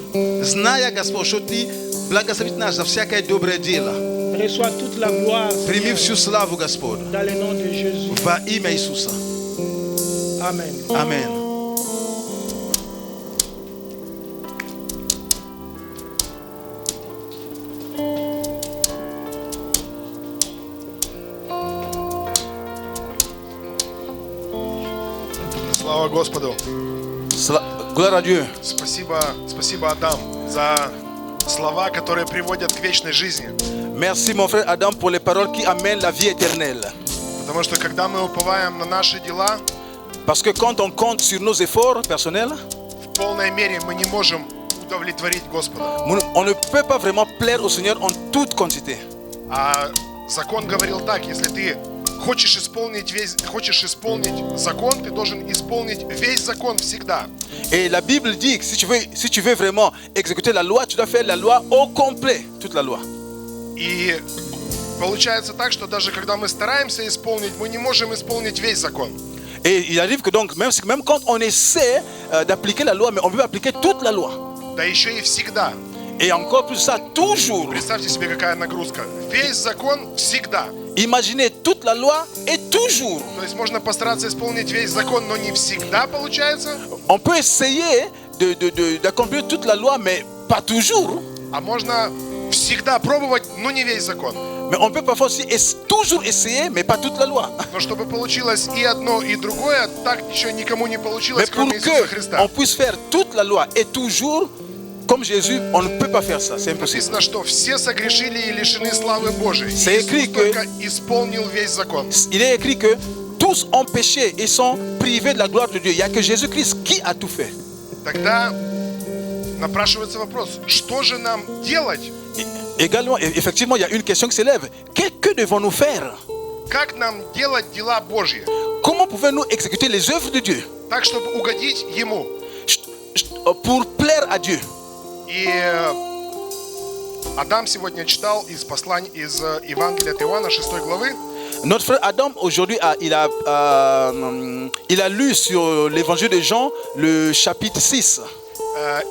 Зная, Господь, что Ты благословит нас за всякое доброе дело. Reçois toute la gloire, Прими Seigneur, всю славу, Господь, dans le nom de Jésus. во имя Иисуса. Amen. Аминь. Слава Господу. Gloire à Dieu. Спасибо, Адам, за слова, которые приводят к вечной жизни. Merci mon frère Adam pour les paroles qui amènent la vie éternelle. Потому что когда мы уповаем на наши дела, Parce que quand on compte sur nos efforts personnels, в полной мере мы не можем удовлетворить Господа. on ne peut pas vraiment plaire au Seigneur en toute quantité. А закон говорил так: если ты хочешь исполнить закон, ты должен исполнить весь закон всегда. Et la Bible dit que si tu veux vraiment exécuter la loi, tu dois faire la loi au complet, toute la loi. И получается так, что даже когда мы стараемся исполнить, мы не можем исполнить весь закон. Et il arrive que donc, même quand on essaie d'appliquer la loi, mais on peut appliquer toute la loi. Да еще и всегда. Et encore plus ça, toujours. Представьте себе, какая нагрузка. Весь закон всегда. Imaginez toute la loi et toujours. То есть можно постараться исполнить весь закон, но не всегда получается. On peut essayer d'accomplir toute la loi, mais pas toujours. А можно всегда пробовать, но не весь закон. Mais on peut parfois aussi toujours essayer, mais pas toute la loi. Но чтобы получилось и одно, и другое, так еще никому не Mais получилось, pour кроме Иисуса qu'on Христа. puisse faire toute la loi et toujours, comme Jésus, on ne peut pas faire ça. C'est impossible. Написано, что все согрешили и лишены славы Божией. C'est écrit Иисус que- только исполнил весь закон. Il est écrit que tous ont péché et sont privés de la gloire de Dieu. Il n'y a que Jésus-Christ qui a tout fait. Тогда напрашивается вопрос, что же нам делать? Également, effectivement, il y a une question qui s'élève. Que devons-nous faire? Как нам делать дела Божьи? Comment pouvons-nous exécuter les œuvres de Dieu Так, чтобы угодить Ему. pour plaire à Dieu? И Адам сегодня читал из Евангелия от Иоанна 6 главы. Notre frère Adam, aujourd'hui, il a lu sur l'évangile de Jean, le chapitre 6.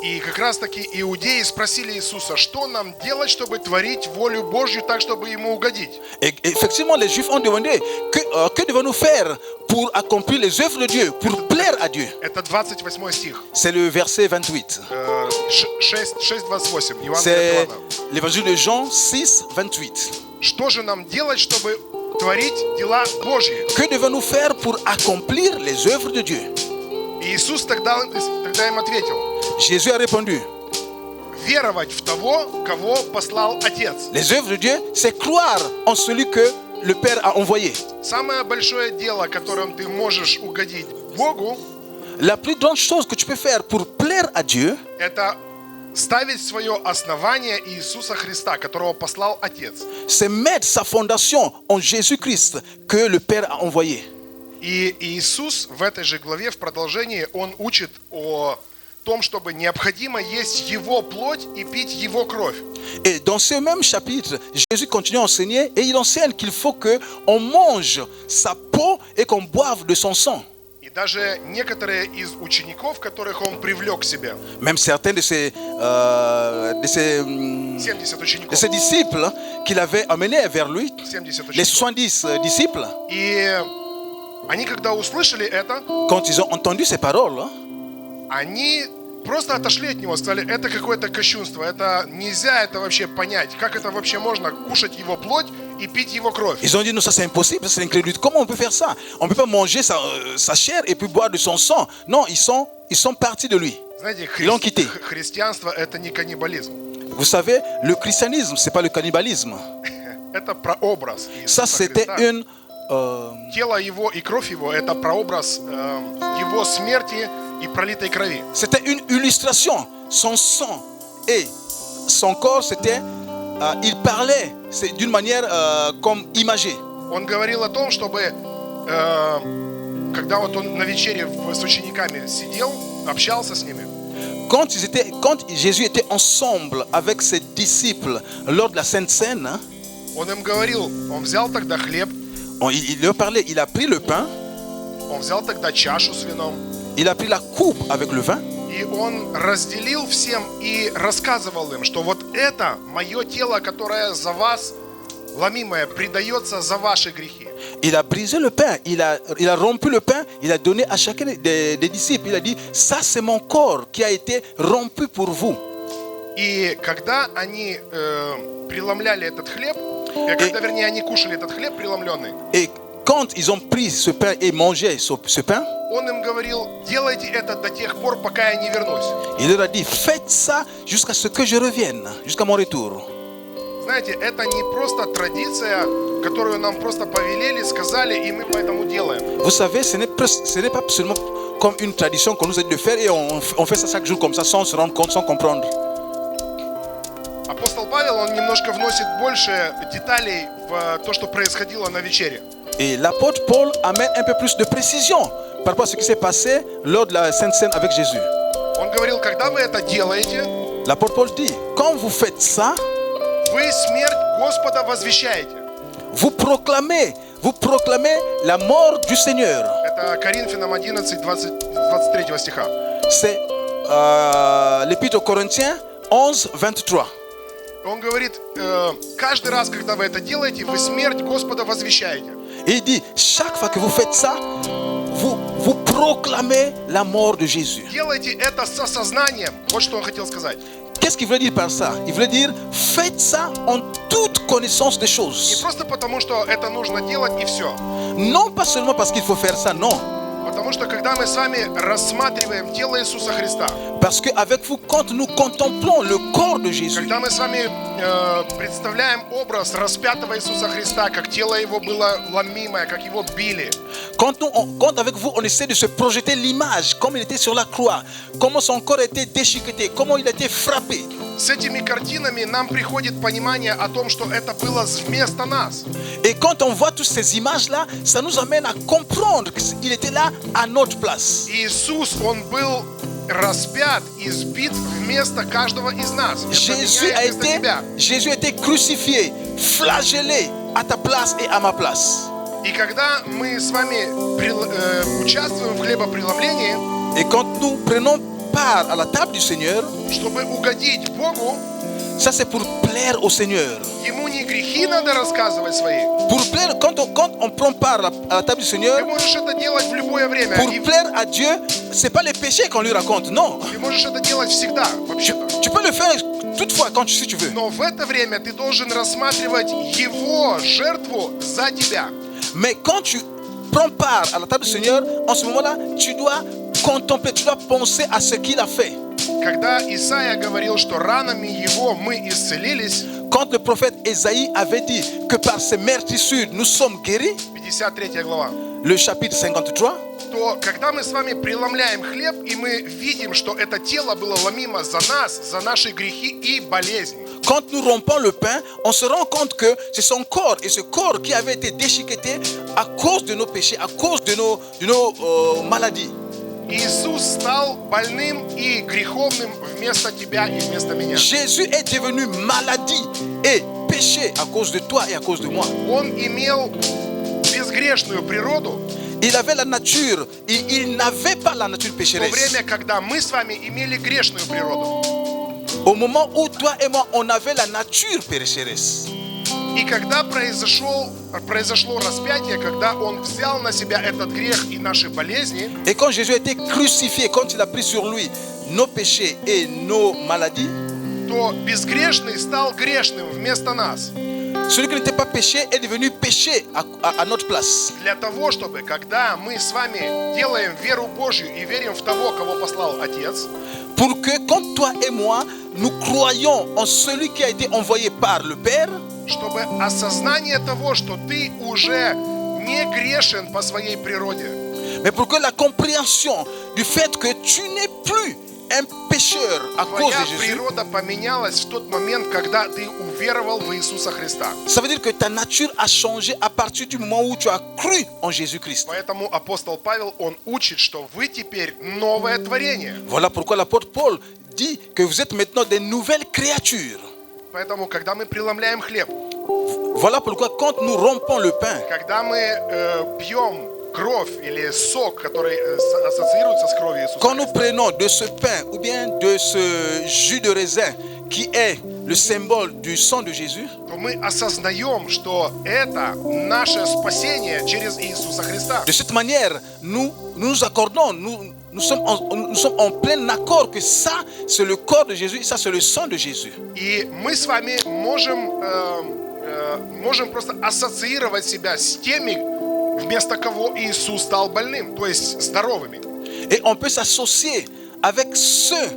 И как раз таки иудеи спросили Иисуса, что нам делать, чтобы творить волю Божью так, чтобы Ему угодить. Et effectivement, les Juifs ont demandé que devons-nous faire pour accomplir les œuvres de Dieu, pour plaire à Dieu. Это 28 стих, C'est le verset 28. 6:28, Евангелие от C'est Иоанна. l'évangile de Jean 6, 28. Что же нам делать, чтобы творить дела Божьи? Que devons-nous faire pour accomplir les œuvres de Dieu? И Иисус тогда им ответил: Jésus a répondu, веровать в того, кого послал Отец. les œuvres de Dieu, c'est croire en celui que le Père a envoyé. Самое большое дело, которым ты можешь угодить Богу, La plus grande chose que tu peux faire pour plaire à Dieu, это ставить свое основание Иисуса Христа, которого послал Отец. c'est mettre sa fondation en Jésus-Christ que le Père a envoyé. И Иисус в этой же главе, в продолжении, Он учит о том, чтобы необходимо есть Его плоть и пить Его кровь. Et dans ce même chapitre, Jésus continue à enseigner et il enseigne qu'il faut qu'on mange sa peau et qu'on boive de son sang. И даже некоторые из учеников, которых Он привлек к себе, Même certains de ses 70 учеников, disciples qu'il avait amenés vers lui, 70 les учеников, 70 disciples, и они, когда услышали это, quand ils ont entendu ces paroles, они просто отошли от Него, сказали, это какое-то кощунство, это нельзя это вообще понять, как это вообще можно кушать Его плоть и пить Его кровь. ils ont dit non, ça c'est impossible, c'est incrédule. Comment on peut faire ça? On ne peut pas manger sa chair et puis boire de son sang. Non, ils sont partis de lui. Знаете, Ils l'ont quitté. христианство это не каннибализм, Vous savez, le christianisme, c'est pas le cannibalisme. это прообраз Ça, Иисуса c'était Христа. une... Тело Его и кровь Его это прообраз Его смерти и пролитой крови. C'était une illustration. Son sang et son corps, c'était... il parlait d'une manière comme imagée. Он говорил о том, чтобы когда вот он на вечере с учениками сидел, общался с ними, Quand Jésus était ensemble avec ses disciples lors de la Sainte Seine, hein, он им говорил, он взял тогда хлеб, il leur parlait, il a pris le pain, он взял тогда чашу с вином, il a pris la coupe avec le vin, и он разделил всем и рассказывал им, что вот это мое тело, которое за вас, ломимое, предается за ваши грехи. il a brisé le pain, il a rompu le pain, il a donné à chacun des disciples, il a dit, ça c'est mon corps qui a été rompu pour vous. И когда они преломляли этот хлеб, когда, вернее, они кушали этот хлеб преломленный, Et quand ils ont pris ce pain et mangé ce pain, он им говорил, делайте это до тех пор, пока я не вернусь. il leur a dit, faites ça jusqu'à ce que je revienne, jusqu'à mon retour. Знаете, это не просто традиция, которую нам просто повелели, сказали, и мы поэтому делаем. Vous savez, ce n'est pas seulement comme une tradition qu'on nous a dit de faire et on fait ça chaque jour comme ça sans se rendre compte, sans comprendre. Апостол Павел, он немножко вносит больше деталей в то, что происходило на вечере. Et l'apôtre Paul amène un peu plus de précision par rapport à ce qui s'est passé lors de la Sainte Seine avec Jésus. Он говорил, когда вы это делаете, L'apôtre Paul dit, quand vous faites ça, вы смерть Господа возвещаете. vous proclamez la mort du Seigneur. Это Коринфянам 11, 23 стиха. C'est l'épître aux Corinthiens 11, 23. Он говорит, каждый раз, когда вы это делаете, вы смерть Господа возвещаете. Et il dit, chaque fois que vous faites ça, vous proclamez la mort de Jésus. Делайте это с осознанием. Вот что он хотел сказать. Qu'est-ce qu'il veut dire par ça? Il veut dire, faites ça en toute connaissance des Не choses. просто потому, что это нужно делать и все. Non pas seulement parce qu'il faut faire ça, non. Потому что когда мы с вами рассматриваем тело Иисуса Христа, Parce qu'avec vous, quand nous contemplons le corps de Jésus, когда мы с вами представляем образ распятого Иисуса Христа, как тело Его было ломимое, как Его били, quand avec vous, on essaie de se projeter l'image, comme il était sur la croix, comment son corps était déchiqueté, comment il a été frappé. с этими картинами нам приходит понимание о том, что это было вместо нас. Et quand on voit toutes ces images-là, ça nous amène à comprendre qu'il était là à notre place. Иисус, Он был распят и сбит вместо каждого из нас. Вместо меня и вместо тебя. Jésus a été crucifié, flagellé à ta place et à ma place. И когда мы с вами участвуем в хлебопреломлении, Et quand nous prenons part à la table du Seigneur, чтобы угодить Богу, ça c'est pour plaire au Seigneur. Ему не грехи надо рассказывать свои. Pour plaire, quand on prend part à la table du Seigneur, Ты можешь это делать в любое время. pour plaire à Dieu, c'est pas les péchés qu'on lui raconte, non. Ты можешь это делать всегда, вообще-то. Tu peux le faire toutefois si tu veux. Но в это время ты должен рассматривать Его жертву за тебя. Mais quand tu prends part à la table du Seigneur, en ce moment-là, tu dois contempler, tu dois penser à ce qu'il a fait. Когда Исаия говорил, что ранами Его мы исцелились, Quand le prophète Ésaïe avait dit que par ses meurtrissures nous sommes guéris, 53 глава, le chapitre 53, то когда мы с вами преломляем хлеб, и мы видим, что это тело было ломимо за нас, за наши грехи и болезни, quand nous rompons le pain, on se rend compte que c'est son corps, et ce corps qui avait été déchiqueté à cause de nos péchés, à cause de nos maladies. Иисус стал больным и греховным вместо тебя и вместо меня. Jésus est devenu maladie et péché à cause de toi et à cause de moi. Он имел безгрешную природу Il avait la nature, il n'avait pas la nature в то pécheresse. время, когда мы с вами имели грешную природу. Au moment où toi et moi, on avait la nature pécheresse. И когда произошло распятие, когда Он взял на себя этот грех и наши болезни, Et quand Jésus a été crucifié, quand il a pris sur lui nos péchés et nos maladies, то безгрешный стал грешным вместо нас. celui qui n'était pas péché est devenu péché à notre place. Для того, чтобы, когда мы с вами делаем веру Божью и верим в того, кого послал Отец, Pour que, quand toi et moi, nous croyons en celui qui a été envoyé par le Père, чтобы осознание того, что ты уже не грешен по своей природе, mais pour que la compréhension du fait que tu n'es plus un pécheur à cause твоя de Jésus, природа поменялась в тот момент, когда ты уверовал в Иисуса Христа. ça veut dire que ta nature a changé à partir du moment où tu as cru en Jésus-Christ. Поэтому апостол Павел, он учит, что вы теперь новое творение. Voilà pourquoi l'apôtre Paul dit que vous êtes maintenant des nouvelles créatures. Поэтому, когда мы преломляем хлеб, Voilà pourquoi quand nous rompons le pain, когда мы пьем кровь или сок, который ассоциируется с кровью Иисуса quand nous Христа, prenons de ce pain ou bien de ce jus de raisin qui est le symbole du sang de Jésus, то мы осознаем, что это наше спасение через Иисуса Христа. de cette manière, nous nous accordons, nous sommes en plein accord que ça, c'est le corps de Jésus et ça, c'est le sang de Jésus. И мы с вами можем просто ассоциировать себя с теми, вместо кого Иисус стал больным, то есть здоровыми. Et on peut s'associer avec ceux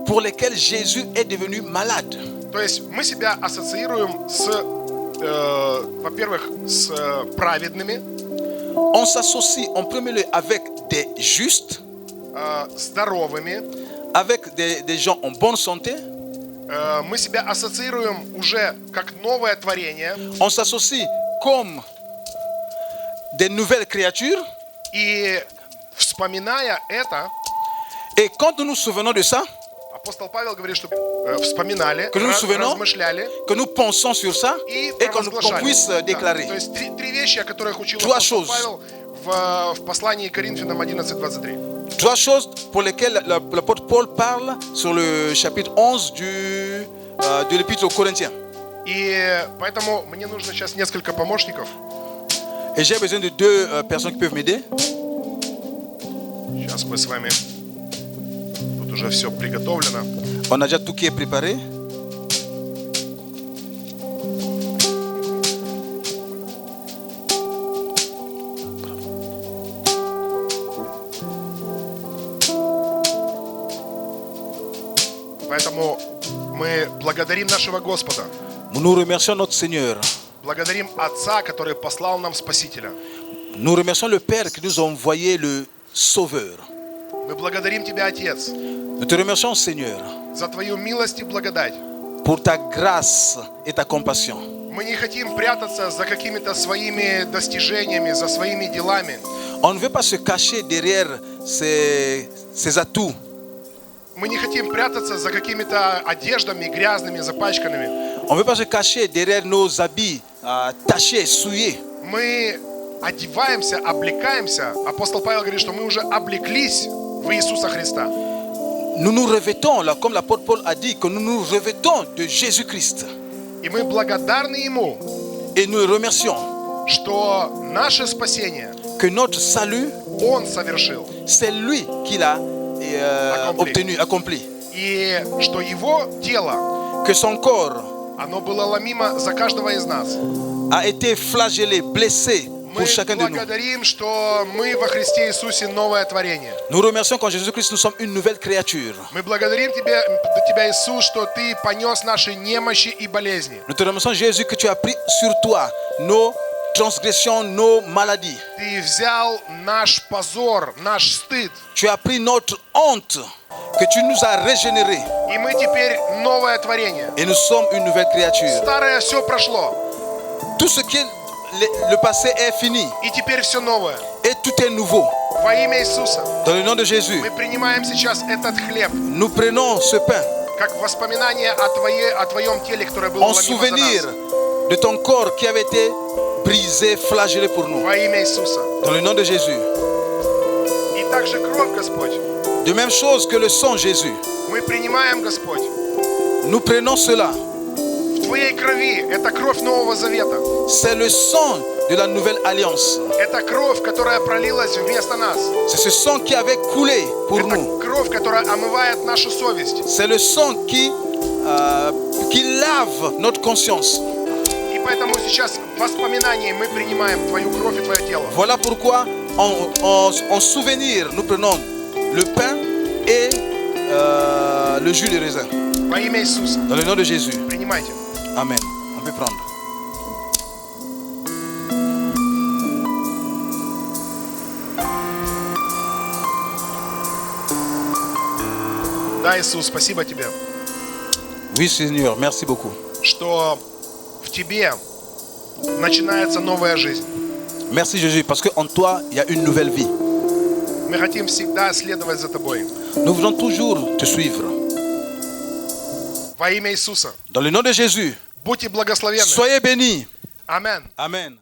pour lesquels Jésus est devenu malade. То есть мы себя ассоциируем с, во-первых, с праведными, On s'associe en premier lieu avec des justes, здоровыми. avec des gens en bonne santé. Мы себя ассоциируем уже как новое творение. On s'associe comme des nouvelles créatures. И вспоминая это, Et quand nous nous souvenons de ça, апостол Павел говорит, что вспоминали, que nous nous souvenons, размышляли que nous pensons sur ça и et qu'on провозглашали. puisse Да. déclarer. То есть три вещи, о которых учил Trois апостол choses. Павел в послании к Коринфянам 11:23. Trois choses pour lesquelles l'apôtre Paul parle sur le chapitre 11 de l'épître aux Corinthiens. И поэтому мне нужно сейчас несколько помощников. Et j'ai besoin de deux personnes qui peuvent m'aider. Сейчас мы с вами... Тут уже все приготовлено. On a déjà tout qui est préparé. Поэтому мы благодарим нашего Господа. Nous remercions notre Seigneur. Благодарим Отца, который послал нам Спасителя. Nous remercions le Père qui nous a envoyé le Sauveur. Мы благодарим Тебя, Отец, Nous te remercions, Seigneur, за Твою милость и благодать. pour ta grâce et ta compassion. Мы не хотим прятаться за какими-то своими достижениями, за своими делами. On ne veut pas se cacher derrière ces atouts. Мы не хотим прятаться за какими-то одеждами грязными, запачканными. On ne veut pas se cacher derrière nos habits tachés, souillés. Мы одеваемся, облекаемся. Апостол Павел говорит, что мы уже облеклись в Иисуса Христа. Nous nous revêtons, là, comme l'apôtre Paul a dit, que nous nous revêtons de Jésus-Christ. И мы благодарны Ему, Et nous le remercions что наше спасение que notre salut, Он совершил. c'est lui qui l'a accompli. И что Его тело, Que son corps оно было ломимо за каждого из нас. a été flagellé, blessé Мы pour chacun de nous. благодарим, что мы во Христе Иисусе новое творение. Nous remercions qu'en Jésus-Christ, nous sommes une nouvelle créature. Мы благодарим Тебя, Иисус, что Ты понес наши немощи и болезни. Nous te remercions, Jésus, que tu as pris sur toi nos transgressions, nos maladies. Ты взял наш позор, наш стыд. Tu as pris notre honte, que tu nous as régénérés. И мы теперь новое творение. Et nous sommes une nouvelle créature. Старое все прошло. Tout ce qui est le passé est fini. И теперь все новое. Et tout est nouveau. Во имя Иисуса Dans le nom de Jésus, мы принимаем сейчас этот хлеб, nous prenons ce pain как воспоминание о Твоем теле, которое было en ломимо за souvenir нас. de ton corps qui avait été brisé, flagellé pour nous. Во имя Иисуса. Dans le nom de Jésus. И также кровь, Господь. De même chose que le sang Jésus. Мы принимаем, Господь. Nous prenons cela. В Твоей крови это кровь Нового Завета. C'est le sang de la nouvelle alliance. Это кровь, которая пролилась вместо нас. C'est ce sang qui avait coulé pour Это nous. кровь, которая омывает нашу совесть. C'est le sang qui lave notre conscience. И поэтому сейчас в воспоминании мы принимаем Твою кровь и Твое тело. Voilà pourquoi en souvenir, nous prenons le pain et le jus de raisin. Во имя Иисуса. Dans le nom de Jésus. Принимайте. Amen. On peut prendre. Да, Иисус, спасибо Тебе, Oui, Seigneur, merci beaucoup. что в Тебе начинается новая жизнь. Merci Jésus, parce qu'en toi, il y a une nouvelle vie. Мы хотим всегда следовать за Тобой. Nous voulons toujours te suivre. Во имя Иисуса. Dans le nom de Jésus, Будьте благословенны. soyez bénis. Аминь. Amen.